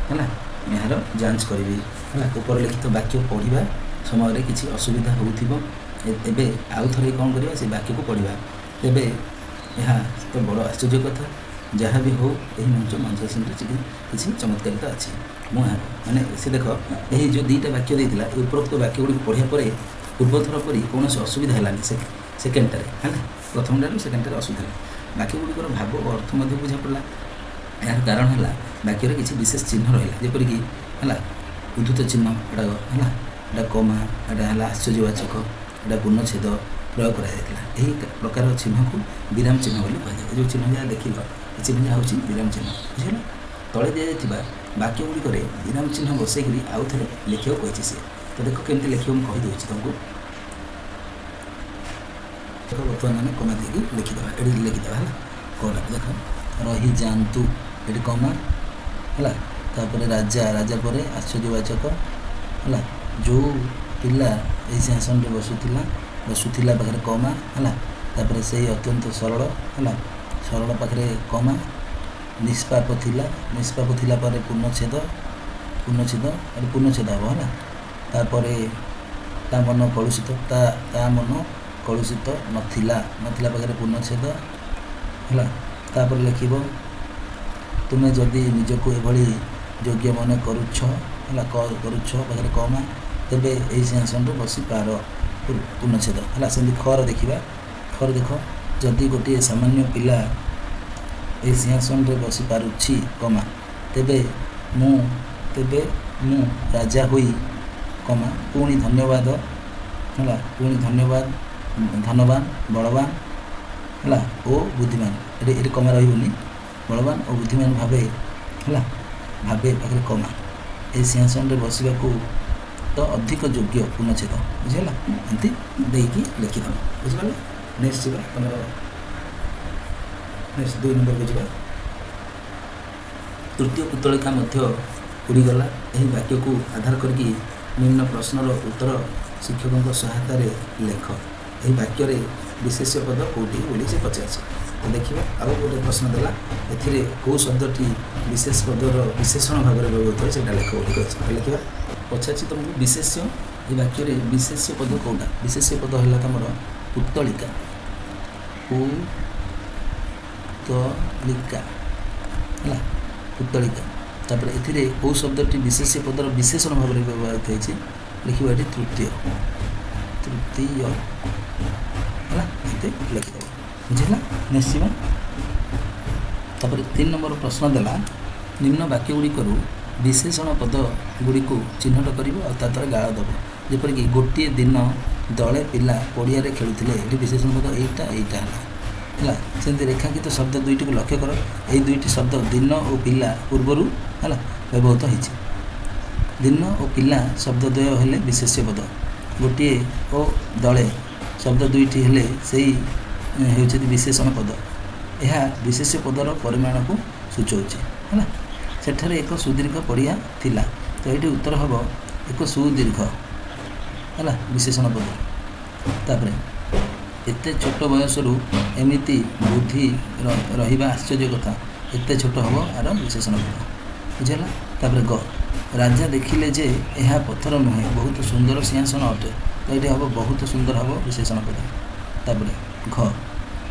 ହେଲା ଏହାର ଯାଞ୍ଚ କରିବି ହେଲା। ଉପରେ ଲିଖିତ ବାକ୍ୟ ପଢ଼ିବା ସମୟରେ କିଛି ଅସୁବିଧା ହେଉଥିବ, ଏବେ ଆଉ ଥରେ କ'ଣ କରିବା, ସେ ବାକ୍ୟକୁ ପଢ଼ିବା। ତେବେ ଏହା ତ ବଡ଼ ଆଶ୍ଚର୍ଯ୍ୟ କଥା ଯାହା ବି ହଉ ଏହି ମଞ୍ଚାସନରେ କିଛି ଚମତ୍କାରିତା ଅଛି। ମୁଁ ମାନେ ସେ ଦେଖ ଏହି ଯେଉଁ ଦୁଇଟା ବାକ୍ୟ ଦେଇଥିଲା ଏ ଉପରୋକ୍ତ ବାକ୍ୟ ଗୁଡ଼ିକୁ ପଢ଼ିବା ପରେ ପୂର୍ବଥର ପରି କୌଣସି ଅସୁବିଧା ହେଲାନି ସେକେଣ୍ଡଟାରେ ହେଲା। ପ୍ରଥମଟାରୁ ସେକେଣ୍ଡଟାରେ ଅସୁବିଧା ହେଲା। ବାକ୍ୟ ଗୁଡ଼ିକର ଭାବ ଓ ଅର୍ଥ ମଧ୍ୟ ବୁଝା ପଡ଼ିଲା। ଏହାର କାରଣ ହେଲା ବାକ୍ୟରେ କିଛି ବିଶେଷ ଚିହ୍ନ ରହିଲା, ଯେପରିକି ହେଲା ଉଦ୍ଧୃତ ଚିହ୍ନ ଏଟା ହେଲା, ଏଟା କମା, ଏଟା ହେଲା ଆଶ୍ଚର୍ଯ୍ୟବାଚକ, ଏଟା ପୂର୍ଣ୍ଣଚ୍ଛେଦ ପ୍ରୟୋଗ କରାଯାଇଥିଲା। ଏହି ପ୍ରକାର ଚିହ୍ନକୁ ବିରାମ ଚିହ୍ନ ବୋଲି କୁହାଯାଏ। ଏ ଯେଉଁ ଚିହ୍ନ ଯାହା ଦେଖିଲ ଏ ଚିହ୍ନ ଯାହା ହେଉଛି ବିରାମ ଚିହ୍ନ, ବୁଝିଗଲା। ତଳେ ଦିଆଯାଇଥିବା ବାକ୍ୟ ଗୁଡ଼ିକରେ ବିରାମ ଚିହ୍ନ ବସେଇକରି ଆଉ ଥରେ ଲେଖିବାକୁ କହିଛି ସିଏ। ତ ଦେଖ କେମିତି ଲେଖିବ ମୁଁ କହିଦେଉଛି ତୁମକୁ। ଦେଖ ବର୍ତ୍ତମାନ ଆମେ କମା ଦେଇକି ଲେଖିଦେବା, ଏଠି ଲେଖିଦେବା ହେଲା। କଟା ଦେଖ ରହିଯାଆନ୍ତୁ, ଏଠି କମା ହେଲା। ତାପରେ ରାଜା, ରାଜା ପରେ ଆଶ୍ଚର୍ଯ୍ୟବାଚକ ହେଲା। ଯେଉଁ ପିଲା ଏହି ସିଂହାସନରେ ବସୁଥିଲା ପାଖରେ କମା ହେଲା। ତାପରେ ସେଇ ଅତ୍ୟନ୍ତ ସରଳ ହେଲା, ସରଳ ପାଖରେ କମା। ନିଷ୍ପାପ ଥିଲା ପରେ ପୂର୍ଣ୍ଣଚ୍ଛେଦ ଏଠି ପୂର୍ଣ୍ଣଚ୍ଛେଦ ହେବ ହେଲା। ତାପରେ ତା ମନ କଳୁଷିତ ନଥିଲା ପାଖରେ ପୂର୍ଣ୍ଣଚ୍ଛେଦ ହେଲା। ତାପରେ ଲେଖିବ ତୁମେ ଯଦି ନିଜକୁ ଏଭଳି ଯୋଗ୍ୟ ମନେ କରୁଛ ହେଲା, ପାଖରେ କମା, ତେବେ ଏହି ସିଂହାସନରେ ବସିପାର, ପୂର୍ଣ୍ଣଚ୍ଛେଦ ହେଲା। ସେମିତି ଖର ଦେଖିବା, ଖର ଦେଖ ଯଦି ଗୋଟିଏ ସାମାନ୍ୟ ପିଲା ଏହି ସିଂହାସନରେ ବସିପାରୁଛି କମା, ତେବେ ମୁଁ ରାଜା ହୋଇ କମା ପୁଣି ଧନ୍ୟବାଦ ହେଲା, ଧନବାନ ବଳବାନ ହେଲା ଓ ବୁଦ୍ଧିମାନ, ଏଠି କମା ରହିବନି, ବଳବାନ ଓ ବୁଦ୍ଧିମାନ ଭାବେ ହେଲା, ପାଖରେ କମା ଏହି ସିଂହାସନରେ ବସିବାକୁ ତ ଅଧିକ ଯୋଗ୍ୟ, ପୂର୍ଣ୍ଣଚ୍ଛେଦ, ବୁଝିଗଲା। ଏମିତି ଦେଇକି ଲେଖିଦେବ, ବୁଝିପାରିଲ। ନେକ୍ସଟ ଯିବା, ତମର ନେକ୍ସଟ 2 ନମ୍ବରକୁ ଯିବା। ତୃତୀୟ ପୁତଳିକା ମଧ୍ୟ ଉଡ଼ିଗଲା। ଏହି ବାକ୍ୟକୁ ଆଧାର କରିକି ନିମ୍ନ ପ୍ରଶ୍ନର ଉତ୍ତର ଶିକ୍ଷକଙ୍କ ସହାୟତାରେ ଲେଖ। ଏହି ବାକ୍ୟରେ ବିଶେଷ୍ୟ ପଦ କେଉଁଠି ବୋଲି ସେ ପଚାରିଛି। ଦେଖିବା ଆଉ ଗୋଟେ ପ୍ରଶ୍ନ ଦେଲା, ଏଥିରେ କେଉଁ ଶବ୍ଦଟି ବିଶେଷ ପଦର ବିଶେଷଣ ଭାବରେ ବ୍ୟବହୃତ ହୁଏ ସେଇଟା ଲେଖ ବୋଲି କହିଛି। ଲେଖିବା ପଚାରିଛି ତୁମକୁ ବିଶେଷ୍ୟ, ଏହି ବାକ୍ୟରେ ବିଶେଷ୍ୟ ପଦ କେଉଁଟା? ବିଶେଷ୍ୟ ପଦ ହେଲା ତୁମର ପୁତଳିକା ହେଲା, ପୁତଳିକା। ତାପରେ ଏଥିରେ କେଉଁ ଶବ୍ଦଟି ବିଶେଷ୍ୟ ପଦର ବିଶେଷଣ ଭାବରେ ବ୍ୟବହୃତ ହେଇଛି? ଲେଖିବା ଏଠି ତୃତୀୟ ହେଲା, ଏମିତି ଲେଖିଦେବ, ବୁଝିଲା। ନିଶ୍ଚିତ। ତାପରେ 3 ନମ୍ବର ପ୍ରଶ୍ନ ଦେଲା, ନିମ୍ନ ବାକ୍ୟ ଗୁଡ଼ିକରୁ ବିଶେଷଣ ପଦ ଗୁଡ଼ିକୁ ଚିହ୍ନଟ କରିବ ଆଉ ତା ତଳେ ଗାଳ ଦେବ। ଯେପରିକି ଗୋଟିଏ ଦିନ ଦଳେ ପିଲା ପଡ଼ିଆରେ ଖେଳୁଥିଲେ, ଏଠି ବିଶେଷଣ ପଦ ଏଇଟା ହେଲା। ସେମିତି ରେଖାଙ୍କିତ ଶବ୍ଦ ଦୁଇଟିକୁ ଲକ୍ଷ୍ୟ କର। ଏହି ଦୁଇଟି ଶବ୍ଦ ଦିନ ଓ ପିଲା ପୂର୍ବରୁ ହେଲା ବ୍ୟବହୃତ ହେଇଛି। ଦିନ ଓ ପିଲା ଶବ୍ଦ ଦ୍ୱୟ ହେଲେ ବିଶେଷ୍ୟ ପଦ, ଗୋଟିଏ ଓ ଦଳେ ଶବ୍ଦ ଦୁଇଟି ହେଲେ ସେଇ ହେଉଛନ୍ତି ବିଶେଷଣ ପଦ। ଏହା ବିଶେଷ୍ୟ ପଦର ପରିମାଣକୁ ସୂଚାଉଛି ହେଲା। ସେଠାରେ ଏକ ସୁଦୀର୍ଘ ପଡ଼ିଆ ଥିଲା, ତ ଏଇଠି ଉତ୍ତର ହେବ ଏକ ସୁଦୀର୍ଘ ହେଲା ବିଶେଷଣ ପଦ। ତାପରେ ଏତେ ଛୋଟ ବୟସରୁ ଏମିତି ବୁଦ୍ଧି ରହିବା ଆଶ୍ଚର୍ଯ୍ୟ କଥା, ଏତେ ଛୋଟ ହେବ ଆର ବିଶେଷଣ ପଦ, ବୁଝିଲା। ତାପରେ ଗ ରାଜା ଦେଖିଲେ ଯେ ଏହା ପଥର ନୁହେଁ, ବହୁତ ସୁନ୍ଦର ସିଂହାସନ ଅଟେ, ତ ଏଇଠି ହେବ ବହୁତ ସୁନ୍ଦର ହେବ ବିଶେଷଣ ପଦ। ତାପରେ ଘ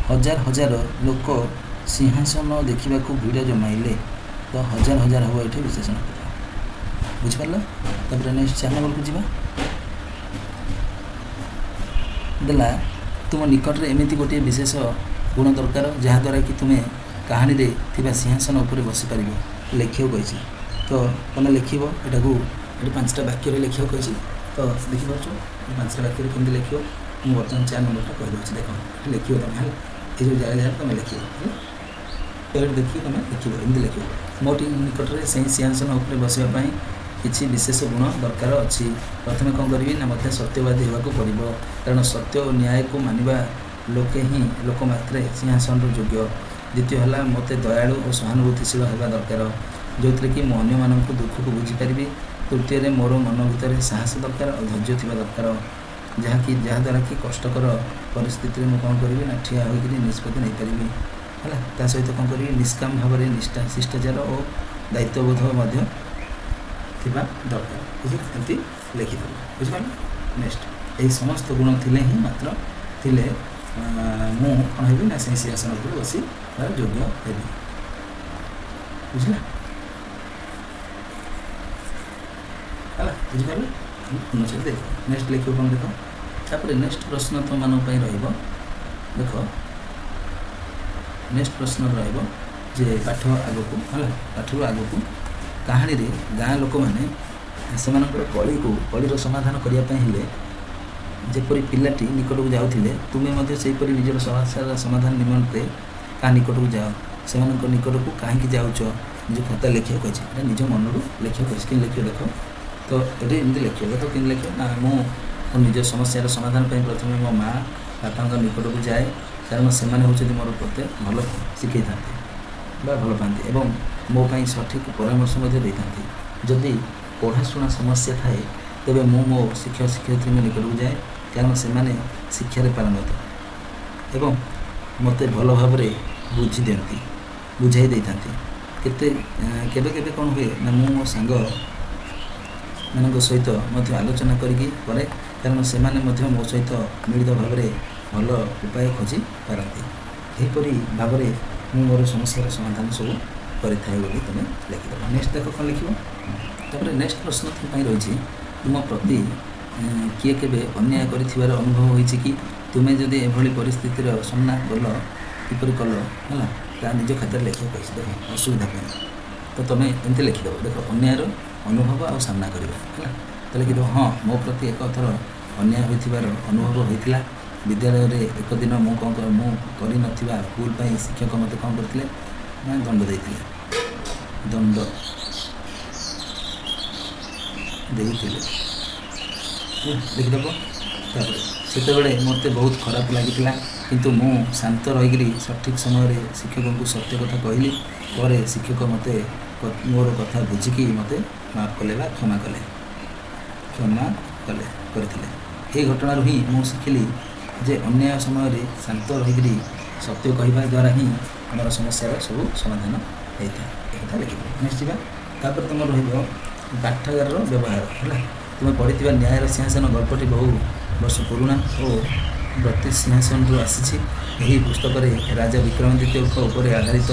ହଜାର ଲୋକ ସିଂହାସନ ଦେଖିବାକୁ ଭିଡ଼ ଜମାଇଲେ, ତ ହଜାର ହେବ ଏଠି ବିଶେଷଣ ପଦ, ବୁଝିପାରିଲ। ତାପରେ ନେକ୍ସଟ 4 ନମ୍ବରକୁ ଯିବା। ଦେଲା ତୁମ ନିକଟରେ ଏମିତି ଗୋଟିଏ ବିଶେଷ ଗୁଣ ଦରକାର ଯାହାଦ୍ୱାରା କି ତୁମେ କାହାଣୀରେ ଥିବା ସିଂହାସନ ଉପରେ ବସିପାରିବ, ଲେଖିବାକୁ କହିଛି। ତ ତୁମେ ଲେଖିବ ଏଟାକୁ, ଏଠି 5ଟା ବାକ୍ୟରେ ଲେଖିବାକୁ କହିଛି। ତ ଦେଖିପାରୁଛ 5ଟା ବାକ୍ୟରେ କେମିତି ଲେଖିବ। ମୁଁ ବର୍ତ୍ତମାନ 4 ନମ୍ବରଟା କହିଦେଉଛି। ଦେଖ ଏଠି ଲେଖିବ ତୁମେ ହେଲା, ଏ ଯେଉଁ ଜାଗା ତୁମେ ଲେଖିବ ହେଲା, ଏଠି ଦେଖିକି ତୁମେ ଲେଖିବ, ଏମିତି ଲେଖିବ। ମୋ ନିକଟରେ ସେହି ସିଂହାସନ ଉପରେ ବସିବା ପାଇଁ କିଛି ବିଶେଷ ଗୁଣ ଦରକାର ଅଛି। ପ୍ରଥମେ କ'ଣ କରିବି ନା ମୋତେ ସତ୍ୟବାଦୀ ହେବାକୁ ପଡ଼ିବ, କାରଣ ସତ୍ୟ ଓ ନ୍ୟାୟକୁ ମାନିବା ଲୋକ ମାତ୍ରେ ସିଂହାସନର ଯୋଗ୍ୟ। ଦ୍ୱିତୀୟ ହେଲା ମୋତେ ଦୟାଳୁ ଓ ସହାନୁଭୂତିଶୀଳ ହେବା ଦରକାର, ଯେଉଁଥିରେ କି ମୁଁ ଅନ୍ୟମାନଙ୍କୁ ଦୁଃଖକୁ ବୁଝିପାରିବି। ତୃତୀୟରେ ମୋର ମନ ଭିତରେ ସାହସ ଦରକାର ଓ ଧୈର୍ଯ୍ୟ ଥିବା ଦରକାର, ଯାହାଦ୍ୱାରା କି କଷ୍ଟକର ପରିସ୍ଥିତିରେ ମୁଁ କ'ଣ କରିବି ନା ଠିଆ ହୋଇକରି ନିଷ୍ପତ୍ତି ନେଇପାରିବି ହେଲା। ତା ସହିତ କ'ଣ କରିବି, ନିଷ୍କାମ ଭାବରେ ଶିଷ୍ଟାଚାର ଓ ଦାୟିତ୍ୱବୋଧ ମଧ୍ୟ ଥିବା ଦରକାର, ବୁଝିଲେ। ଏମିତି ଲେଖିଦେବ, ବୁଝିପାରିଲ। ନେକ୍ସଟ ଏହି ସମସ୍ତ ଗୁଣ ଥିଲେ ମୁଁ କ'ଣ ହେବି ନା ସେହି ସିଂହାସନ ଉପରେ ବସିବାର ଯୋଗ୍ୟ ହେବି। ବୁଝିଲା ହେଲା ବୁଝିପାରିଲେ ଅନୁସାରେ ଦେଖ ନେକ୍ସଟ ଲେଖିବ କ'ଣ ଦେଖ ତାପରେ ନେକ୍ସଟ ପ୍ରଶ୍ନ ତୁମମାନଙ୍କ ପାଇଁ ରହିବ ଦେଖ ନେକ୍ସଟ ପ୍ରଶ୍ନ ରହିବ ଯେ ପାଠ ଆଗକୁ ହେଲା ପାଠରୁ ଆଗକୁ କାହାଣୀରେ ଗାଁ ଲୋକମାନେ ସେମାନଙ୍କର କଳିର ସମାଧାନ କରିବା ପାଇଁ ହେଲେ ଯେପରି ପିଲାଟି ନିକଟକୁ ଯାଉଥିଲେ ତୁମେ ମଧ୍ୟ ସେହିପରି ନିଜର ସମସ୍ୟାର ସମାଧାନ ନିମନ୍ତେ କାହା ନିକଟକୁ ଯାଅ ସେମାନଙ୍କ ନିକଟକୁ କାହିଁକି ଯାଉଛ ନିଜ ଖାତା ଲେଖିବାକୁ ଅଛି ଏଇଟା ନିଜ ମନରୁ ଲେଖିବାକୁ ଅଛି କେମିତି ଲେଖିବ ଦେଖ ତ ଏଠି ଏମିତି ଲେଖିବ ଦେଖ କେମିତି ଲେଖିବ ନା ମୁଁ ନିଜ ସମସ୍ୟାର ସମାଧାନ ପାଇଁ ପ୍ରଥମେ ମୋ ମା ବାପାଙ୍କ ନିକଟକୁ ଯାଏ କାରଣ ସେମାନେ ହେଉଛନ୍ତି ମୋର ମୋତେ ଭଲ ଶିଖାଇଥାନ୍ତି ବା ଭଲ ପାଆନ୍ତି ଏବଂ ମୋ ପାଇଁ ସଠିକ୍ ପରାମର୍ଶ ମଧ୍ୟ ଦେଇଥାନ୍ତି ଯଦି ପଢ଼ାଶୁଣା ସମସ୍ୟା ଥାଏ ତେବେ ମୁଁ ମୋ ଶିକ୍ଷକ ଶିକ୍ଷୟିତ୍ରୀଙ୍କ ନିକଟକୁ ଯାଏ କାରଣ ସେମାନେ ଶିକ୍ଷାରେ ପାରଙ୍ଗତ ଏବଂ ମୋତେ ଭଲ ଭାବରେ ବୁଝାଇ ଦେଇଥାନ୍ତି କେବେ କେବେ କ'ଣ ହୁଏ ନା ମୁଁ ମୋ ସାଙ୍ଗମାନଙ୍କ ସହିତ ମଧ୍ୟ ଆଲୋଚନା କରିକି କରେ କାରଣ ସେମାନେ ମଧ୍ୟ ମୋ ସହିତ ମିଳିତ ଭାବରେ ଭଲ ଉପାୟ ଖୋଜି ପାରନ୍ତି ଏହିପରି ଭାବରେ ମୁଁ ମୋର ସମସ୍ୟାର ସମାଧାନ ସବୁ କରିଥାଏ ବୋଲି ତୁମେ ଲେଖିଦେବ ନେକ୍ସଟ ଦେଖ କ'ଣ ଲେଖିବ ତାପରେ ନେକ୍ସଟ ପ୍ରଶ୍ନ ତୁମ ପାଇଁ ରହିଛି ତୁମ ପ୍ରତି କିଏ କେବେ ଅନ୍ୟାୟ କରିଥିବାର ଅନୁଭବ ହୋଇଛି କି ତୁମେ ଯଦି ଏଭଳି ପରିସ୍ଥିତିର ସାମ୍ନା କଲ କିପରି କଲ ହେଲା ତାହା ନିଜ ଖାତାରେ ଲେଖିବାକୁ କହିଛି ଦେଖ ଅସୁବିଧା ପାଇଁ ତ ତୁମେ ଏମିତି ଲେଖିଦେବ ଦେଖ ଅନ୍ୟାୟର ଅନୁଭବ ଆଉ ସାମ୍ନା କରିବା ହେଲା ତ ଲେଖିଦେବ ହଁ ମୋ ପ୍ରତି ଏକ ଥର ଅନ୍ୟାୟ ହୋଇଥିବାର ଅନୁଭବ ହୋଇଥିଲା ବିଦ୍ୟାଳୟରେ ଏକ ଦିନ ମୁଁ କରିନଥିବା ଭୁଲ ପାଇଁ ଶିକ୍ଷକ ମୋତେ କ'ଣ କରିଥିଲେ ନା ଦଣ୍ଡ ଦେଇଥିଲେ ଦେଖିଦେବ ତାପରେ ସେତେବେଳେ ମୋତେ ବହୁତ ଖରାପ ଲାଗିଥିଲା କିନ୍ତୁ ମୁଁ ଶାନ୍ତ ରହିକରି ସଠିକ୍ ସମୟରେ ଶିକ୍ଷକଙ୍କୁ ସତ୍ୟ କଥା କହିଲି ପରେ ଶିକ୍ଷକ ମୋତେ ମୋର କଥା ବୁଝିକି ମୋତେ ମାଫ କଲେ ବା କ୍ଷମା କରିଥିଲେ ଏହି ଘଟଣାରୁ ହିଁ ମୁଁ ଶିଖିଲି ଯେ ଅନ୍ୟାୟ ସମୟରେ ଶାନ୍ତ ରହିକରି ସତ୍ୟ କହିବା ଦ୍ୱାରା ହିଁ ଆମର ସମସ୍ୟାର ସବୁ ସମାଧାନ ହେଇଥାଏ ଏକଥା ଲେଖିବ ନେକ୍ସଟ ଯିବା ତାପରେ ତୁମର ରହିବ ପାଠାଗାରର ବ୍ୟବହାର ହେଲା ତୁମେ ପଢ଼ିଥିବା ନ୍ୟାୟର ସିଂହାସନ ଗଳ୍ପଟି ବହୁ ବର୍ଷ ପୁରୁଣା ଓ ବ୍ରତି ସିଂହାସନରୁ ଆସିଛି ଏହି ପୁସ୍ତକରେ ରାଜା ବିକ୍ରମାଦିତ୍ୟଙ୍କ ଉପରେ ଆଧାରିତ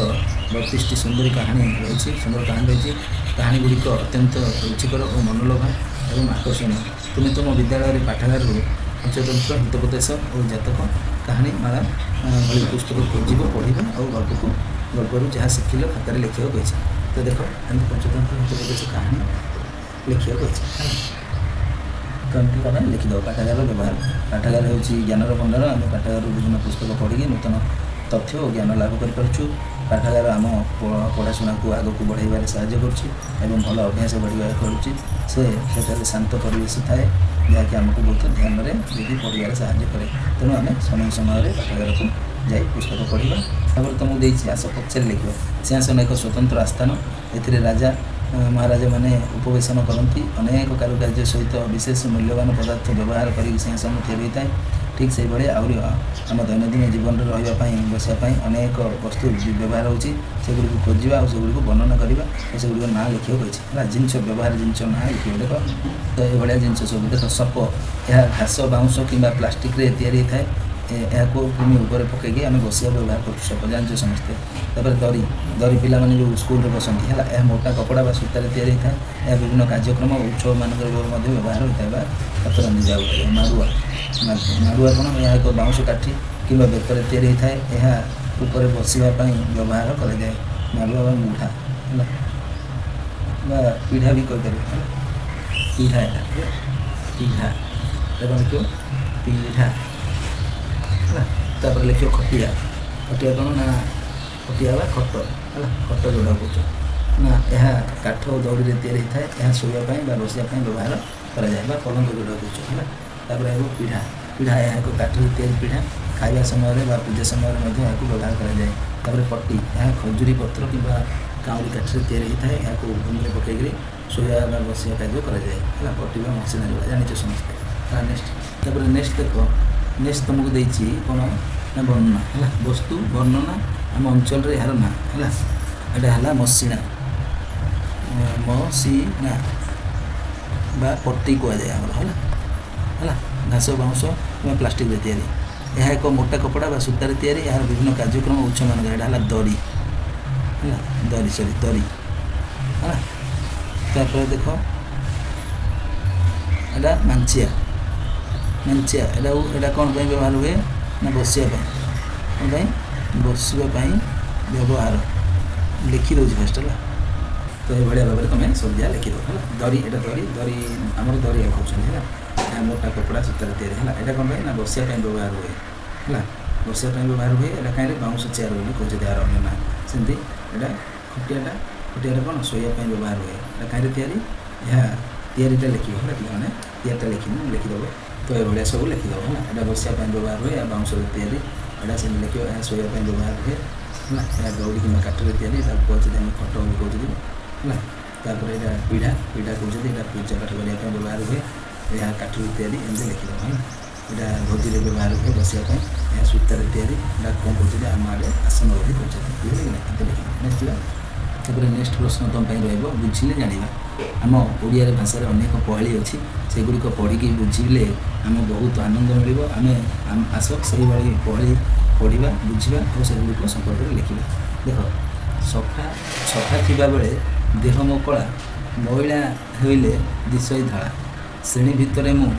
32ଟି ସୁନ୍ଦର କାହାଣୀ ରହିଛି କାହାଣୀଗୁଡ଼ିକ ଅତ୍ୟନ୍ତ ରୁଚିକର ଓ ମନୋଲୋଭା ଏବଂ ଆକର୍ଷଣୀୟ ତୁମେ ତୁମ ବିଦ୍ୟାଳୟରେ ପାଠାଗାରରୁ ପଞ୍ଚତନ୍ତ୍ର ହିତୋପଦେଶ ଓ ଜାତକ କାହାଣୀ ମାଳା ଭଳି ପୁସ୍ତକ ଖୋଜିବ ପଢ଼ିବ ଆଉ ଗଳ୍ପରୁ ଯାହା ଶିଖିଲ ଖାତାରେ ଲେଖିବାକୁ କହିଛି ତ ଦେଖ ଏମିତି ପଞ୍ଚତନ୍ତ୍ର ହିତୋପଦେଶ କାହାଣୀ ଲେଖିବାକୁ ଅଛି କେମିତି ତୁମେ ଲେଖିଦେବ ପାଠାଗାରର ବ୍ୟବହାର ପାଠାଗାର ହେଉଛି ଜ୍ଞାନର ଭଣ୍ଡାର ଆମେ ପାଠାଗାରରୁ ବିଭିନ୍ନ ପୁସ୍ତକ ପଢ଼ିକି ନୂତନ ତଥ୍ୟ ଓ ଜ୍ଞାନ ଲାଭ କରିପାରୁଛୁ ପାଠାଗାର ଆମ ପଢ଼ାଶୁଣାକୁ ଆଗକୁ ବଢ଼ାଇବାରେ ସାହାଯ୍ୟ କରୁଛି ଏବଂ ଭଲ ଅଭ୍ୟାସ ବଢ଼ିବାରେ କରୁଛି ସେଠାରେ ଶାନ୍ତ ପରିବେଶ ଥାଏ ଯାହାକି ଆମକୁ ବହୁତ ଧ୍ୟାନରେ ଯଦି ପଢ଼ିବାରେ ସାହାଯ୍ୟ କରେ ତେଣୁ ଆମେ ସମୟରେ ପାଠାଗାରକୁ ଯାଇ ପୁସ୍ତକ ପଢ଼ିବା ତାପରେ ତୁମକୁ ଦେଇଛି ଆସ ପଛରେ ଲେଖିବ ସିଂହାସନ ଏକ ସ୍ୱତନ୍ତ୍ର ଆସ୍ଥାନ ଏଥିରେ ରାଜା ମହାରାଜାମାନେ ଉପବେଶନ କରନ୍ତି ଅନେକ କାରୁକାର୍ଯ୍ୟ ସହିତ ବିଶେଷ ମୂଲ୍ୟବାନ ପଦାର୍ଥ ବ୍ୟବହାର କରି ସିଂହାସନ ତିଆରି ହୋଇଥାଏ ଠିକ୍ ସେହିଭଳି ଆହୁରି ଆମ ଦୈନନ୍ଦିନ ଜୀବନରେ ରହିବା ପାଇଁ ବସିବା ପାଇଁ ଅନେକ ବସ୍ତୁ ବ୍ୟବହାର ହେଉଛି ସେଗୁଡ଼ିକୁ ଖୋଜିବା ଆଉ ସେଗୁଡ଼ିକୁ ବର୍ଣ୍ଣନା କରିବା ଓ ସେଗୁଡ଼ିକ ନାଁ ଲେଖିବାକୁ କହିଛି ହେଲା ବ୍ୟବହାର ଜିନିଷ ନାଁ ଲେଖିବ ଦେଖ ତ ଏଭଳିଆ ଜିନିଷ ସବୁ ଦେଖ ସପ ଏହା ଘାସ ବାଉଁଶ କିମ୍ବା ପ୍ଲାଷ୍ଟିକରେ ତିଆରି ହୋଇଥାଏ ଏହାକୁ ଭୂମି ଉପରେ ପକାଇକି ଆମେ ବସିବା ବ୍ୟବହାର କରୁଛୁ ସପ ଜାଣିଛୁ ସମସ୍ତେ ତାପରେ ଦରି ପିଲାମାନେ ଯେଉଁ ସ୍କୁଲରେ ବସନ୍ତି ହେଲା ଏହା ମୋଟା କପଡ଼ା ବା ସୂତାରେ ତିଆରି ହୋଇଥାଏ ଏହା ବିଭିନ୍ନ କାର୍ଯ୍ୟକ୍ରମ ଓ ଉତ୍ସବମାନଙ୍କରେ ମଧ୍ୟ ବ୍ୟବହାର ହୋଇଥାଏ ବା ହାତରେ ଯାଉଥାଏ ମାଡ଼ୁଆ କ'ଣ ଏହା ଏକ ବାଉଁଶ କାଠି କିମ୍ବା ବେତରେ ତିଆରି ହୋଇଥାଏ ଏହା ଉପରେ ବସିବା ପାଇଁ ବ୍ୟବହାର କରାଯାଏ ମାଡ଼ୁଆ ବା ମୁଠା ହେଲା ବା ପିଢ଼ା ବି କହିପାରିବ ହେଲା ପିଢ଼ା ଏବଂ ଲେଖିବ ପିଢ଼ା ହେଲା ତାପରେ ଲେଖିବ ଖଟିଆ କ'ଣ ନା ଖଟିଆ ବା ଖଟ ହେଲା ଖଟ ଯୋଉଟା କହୁଛ ନା ଏହା କାଠ ଓ ଦଉଡ଼ିରେ ତିଆରି ହୋଇଥାଏ ଏହା ଶୋଇବା ପାଇଁ ବା ବସିବା ପାଇଁ ବ୍ୟବହାର କରାଯାଏ ବା ପଲଙ୍କ ଯୋଉଟା କହୁଛ ହେଲା ତାପରେ ହେବ ପିଢ଼ା ଏହା ଏକ କାଠରେ ତିଆରି ପିଢ଼ା ଖାଇବା ସମୟରେ ବା ପୂଜା ସମୟରେ ମଧ୍ୟ ଏହାକୁ ବ୍ୟବହାର କରାଯାଏ ତାପରେ ପଟି ଏହା ଖଜୁରୀ ପତ୍ର କିମ୍ବା କାଉଁରୀ କାଠରେ ତିଆରି ହୋଇଥାଏ ଏହାକୁ ଭୂମିରେ ପକାଇକରି ଶୋଇବା ବା ବସିବା କାର୍ଯ୍ୟ କରାଯାଏ ହେଲା ପଟି ବା ମସିନା ଯୋଉଟା ଜାଣିଛ ସମସ୍ତେ ହେଲା ତାପରେ ନେକ୍ସଟ ଦେଖ ନେକ୍ସଟ ତୁମକୁ ଦେଇଛି କ'ଣ ନା ବର୍ଣ୍ଣନା ହେଲା ବସ୍ତୁ ବର୍ଣ୍ଣନା ଆମ ଅଞ୍ଚଳରେ ଏହାର ନାଁ ହେଲା ଏଇଟା ହେଲା ମସିଣା ବା ପଟି କୁହାଯାଏ ଆମର ହେଲା ଘାସ ବାଉଁଶ କିମ୍ବା ପ୍ଲାଷ୍ଟିକରେ ତିଆରି ଏହା ଏକ ମୋଟା କପଡ଼ା ବା ସୂତାରେ ତିଆରି ଏହାର ବିଭିନ୍ନ କାର୍ଯ୍ୟକ୍ରମ ଉତ୍ସମାନଙ୍କର ଏଇଟା ହେଲା ଦରି ହେଲା ଦରି ହେଲା। ତାପରେ ଦେଖ ଏଇଟା ମାଞ୍ଚିଆ ଏଇଟା କ'ଣ ପାଇଁ ବ୍ୟବହାର ହୁଏ ନା ବସିବା ପାଇଁ, କ'ଣ ପାଇଁ ବସିବା ପାଇଁ ବ୍ୟବହାର। ଲେଖିଦେଉଛି ଫାଷ୍ଟ ହେଲା। ତ ଏଭଳିଆ ଭାବରେ ତୁମେ ସବୁ ଯାହା ଲେଖିଦେବ ହେଲା। ଦରି ଏଇଟା ଦରି ଆମର ଦରିଆ କହୁଛନ୍ତି ହେଲା। ଏହା ମୋଟା କପଡ଼ା ସୂତାରେ ତିଆରି ହେଲା। ଏଇଟା କ'ଣ ପାଇଁ ନା ବସିବା ପାଇଁ ବ୍ୟବହାର ହୁଏ ହେଲା। ବସିବା ପାଇଁ ବ୍ୟବହାର ହୁଏ। ଏଇଟା କାହିଁରେ ବାଉଁଶ ଚେୟାର ବୋଲି କହୁଛନ୍ତି ଏହାର ଅନ୍ୟ ନାଁ। ସେମିତି ଏଇଟା ଖଟିଆଟା କ'ଣ ଶୋଇବା ପାଇଁ ବ୍ୟବହାର ହୁଏ। ଏଇଟା କାହିଁରେ ତିଆରି, ଏହା ତିଆରିଟା ଲେଖିବ ହେଲା। ପିଲାମାନେ ତିଆରିଟା ଲେଖିଦେବ। ତ ଏଭଳିଆ ସବୁ ଲେଖିଦେବ ହେଲା। ଏଇଟା ବସିବା ପାଇଁ ବ୍ୟବହାର ହୁଏ, ଏହା ବାଉଁଶରେ ତିଆରି। ଏଇଟା ସେମିତି ଲେଖିବ, ଏହା ଶୋଇବା ପାଇଁ ବ୍ୟବହାର ହୁଏ ହେଲା। ଏହା ଦଉଡ଼ି କିମ୍ବା କାଠରେ ତିଆରି, ତାକୁ କହୁଛନ୍ତି ଆମେ ଖଟ ବୋଲି କହୁଛନ୍ତି ହେଲା। ତାପରେ ଏଇଟା ପିଢ଼ା କହୁଛନ୍ତି, ଏଇଟା ପୂଜା ପାଠ କରିବା ପାଇଁ ବ୍ୟବହାର ହୁଏ, ଏହା କାଠରୁ ତିଆରି। ଏମିତି ଲେଖିଦେବ ହେଲା। ଏଇଟା ଭୋଜିରେ ବ୍ୟବହାର ହୁଏ ବସିବା ପାଇଁ, ଏହା ସୂତାରେ ତିଆରି। ଏଇଟା କ'ଣ କହୁଛନ୍ତି ଆମ ଆଡ଼େ ଆସନ ବୋଲି କହୁଛନ୍ତି। ବୁଝିଲେ ନା, ଏମିତି ଲେଖିବ। ନେକ୍ସଟ ଯିବା। ତାପରେ ନେକ୍ସଟ ପ୍ରଶ୍ନ ତୁମ ପାଇଁ ରହିବ, ବୁଝିଲେ ଜାଣିବା। ଆମ ଓଡ଼ିଆରେ ଭାଷାରେ ଅନେକ ପହଳି ଅଛି, ସେଗୁଡ଼ିକ ପଢ଼ିକି ବୁଝିଲେ ଆମେ ବହୁତ ଆନନ୍ଦ ମିଳିବ। ଆମେ ଆସ ସେହିଭଳି ପହଳି ପଢ଼ିବା, ବୁଝିବା ଓ ସେଗୁଡ଼ିକ ସମ୍ପର୍କରେ ଲେଖିବା। ଦେଖ, ସଫା ଥିବାବେଳେ ଦେହ ମୋ କଳା, ମଇଳା ହୋଇଲେ ଦିଶଇ ଧଳା, ଶ୍ରେଣୀ ଭିତରେ ମୁଁ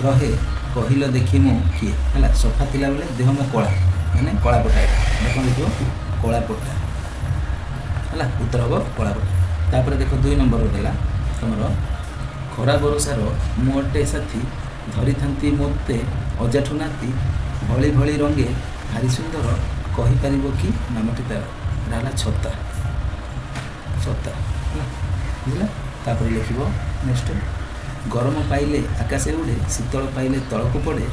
ରହେ, କହିଲ ଦେଖି ମୁଁ କିଏ। ହେଲା, ସଫା ଥିଲାବେଳେ ଦେହ ମୋ କଳା ମାନେ କଳାପଟା। ଏଇଟା କ'ଣ ଲେଖିବ, କଳାପଟା ହେଲା। ଉତ୍ତର ହେବ କଳାପଟା। ତାପରେ ଦେଖ 2 ନମ୍ବର ଦେଲା ତୁମର, ଖରା ବରଷାର ମୋଟେ ସାଥୀ, ଧରିଥାନ୍ତି ମୋତେ ଅଜାଠୁ ନାତି, ଭଳି ଭଳି ରଙ୍ଗେ ଭାରି ସୁନ୍ଦର, କହିପାରିବ କି ନାମଟି ତା'ର। ଏଇଟା ହେଲା ଛତା ହେଲା, ବୁଝିଲା। ତାପରେ ଲେଖିବ ନେକ୍ସଟ, ଗରମ ପାଇଲେ ଆକାଶେ ଉଡ଼େ, ଶୀତଳ ପାଇଲେ ତଳକୁ ପଡ଼େ,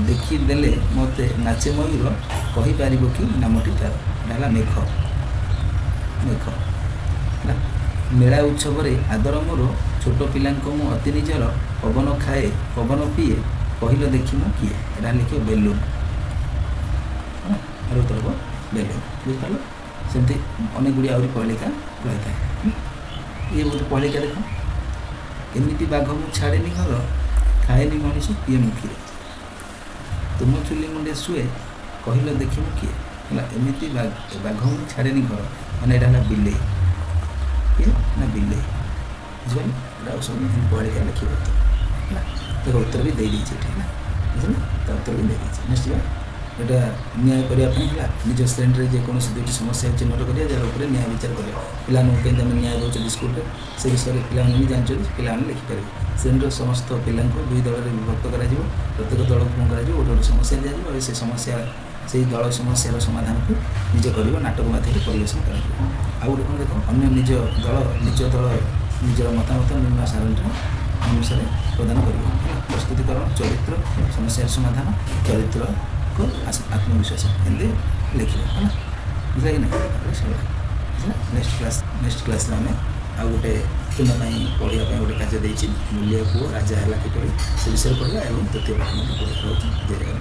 ଦେଖିଦେଲେ ମୋତେ ନାଚେ ମୟୂର, କହିପାରିବ କି ନାମଟି ତା'ର। ଏଇଟା ହେଲା ମେଘ ହେଲା। ମେଳା ଉତ୍ସବରେ ଆଦର ମୋର, ଛୋଟ ପିଲାଙ୍କ ମୁଁ ଅତି ନିଜର, ପବନ ଖାଏ ପବନ ପିଏ, କହିଲ ଦେଖି ମୁଁ କିଏ। ଏଇଟା ଲେଖିବ ବେଲୁନ। ଆର ଉତ୍ତର ହେବ ବେଲୁନ। ବୁଝିପାରିଲ। ସେମିତି ଅନେକ ଗୁଡ଼ିଏ ଆହୁରି ପହଳିକା ରହିଥାଏ। ଇଏ ଗୋଟେ ପହଳିକା ଦେଖ, ଏମିତି ବାଘ ମୁଁ ଛାଡ଼େନି ଘର, ଖାଏନି ମଣିଷ ପିଏ ମୁଖିରେ, ତୁମ ଚୁଲି ମୁଣ୍ଡେ ଶୁଏ, କହିଲ ଦେଖି ମୁଁ କିଏ। ହେଲା, ଏମିତି ବାଘ ମୁଁ ଛାଡ଼େନି ଘର, ମାନେ ଏଇଟା ହେଲା ବିଲେଇ। କିଏ ନା ବିଲେଇ। ବୁଝିପାରିଲ। ଏଇଟା ସବୁ ପହଳିକା ଲେଖିବ ହେଲା। ଦେଖ ଉତ୍ତର ବି ଦେଇଦେଇଛି ଏଠି ହେଲା। ବୁଝିଲ, ତା ଉତ୍ତର ବି ଦେଇଦେଇଛି। ନେକ୍ସଟ ଯିବା। ଏଇଟା ନ୍ୟାୟ କରିବା ପାଇଁ ହେଲା। ନିଜ ଶ୍ରେଣୀରେ ଯେକୌଣସି 2ଟି ସମସ୍ୟା ଚିହ୍ନଟ କରିବା, ଯାହା ଉପରେ ନ୍ୟାୟ ବିଚାର କରିବା। ପିଲାମାନଙ୍କୁ କେମିତି ଆମେ ନ୍ୟାୟ ଦେଉଛନ୍ତି ସ୍କୁଲରେ, ସେ ବିଷୟରେ ପିଲାମାନେ ବି ଜାଣିଛନ୍ତି, ପିଲାମାନେ ଲେଖିପାରିବେ। ଶ୍ରେଣୀର ସମସ୍ତ ପିଲାଙ୍କୁ 2 ଦଳରେ ବିଭକ୍ତ କରାଯିବ। ପ୍ରତ୍ୟେକ ଦଳକୁ କ'ଣ କରାଯିବ, ଗୋଟେ ସମସ୍ୟା ଦିଆଯିବ। ଆଉ ସେଇ ଦଳ ସମସ୍ୟାର ସମାଧାନକୁ ନିଜେ କରିବ, ନାଟକ ମାଧ୍ୟମରେ ପରିବେଷଣ କରାଯିବ। ଆଉ ଗୋଟେ କ'ଣ ଦେଖ, ନିଜ ଦଳ ନିଜର ମତାମତ ନିମ୍ନ ସାରଣୀର ଅନୁସାରେ ପ୍ରଦାନ କରିବ। ପ୍ରସ୍ତୁତିକରଣ, ଚରିତ୍ର, ସମସ୍ୟାର ସମାଧାନ, ଚରିତ୍ରକୁ ଆତ୍ମବିଶ୍ୱାସ, ଏମିତି ଲେଖିବ ହେଲା। ବୁଝିଲା କି ନାହିଁ। ବୁଝିଲା। ନେକ୍ସଟ କ୍ଲାସ୍ରେ ଆମେ ଆଉ ଗୋଟେ ତୁମ ପାଇଁ ପଢ଼ିବା ପାଇଁ ଗୋଟେ କାର୍ଯ୍ୟ ଦେଇଛି, ମୂଲ୍ୟ ପୁଅ ରାଜା ହେଲା କିପରି, ସେ ବିଷୟରେ ପଢ଼ିବା ଏବଂ ତୃତୀୟ ପାଠ ମଧ୍ୟ ପଢ଼ିବା।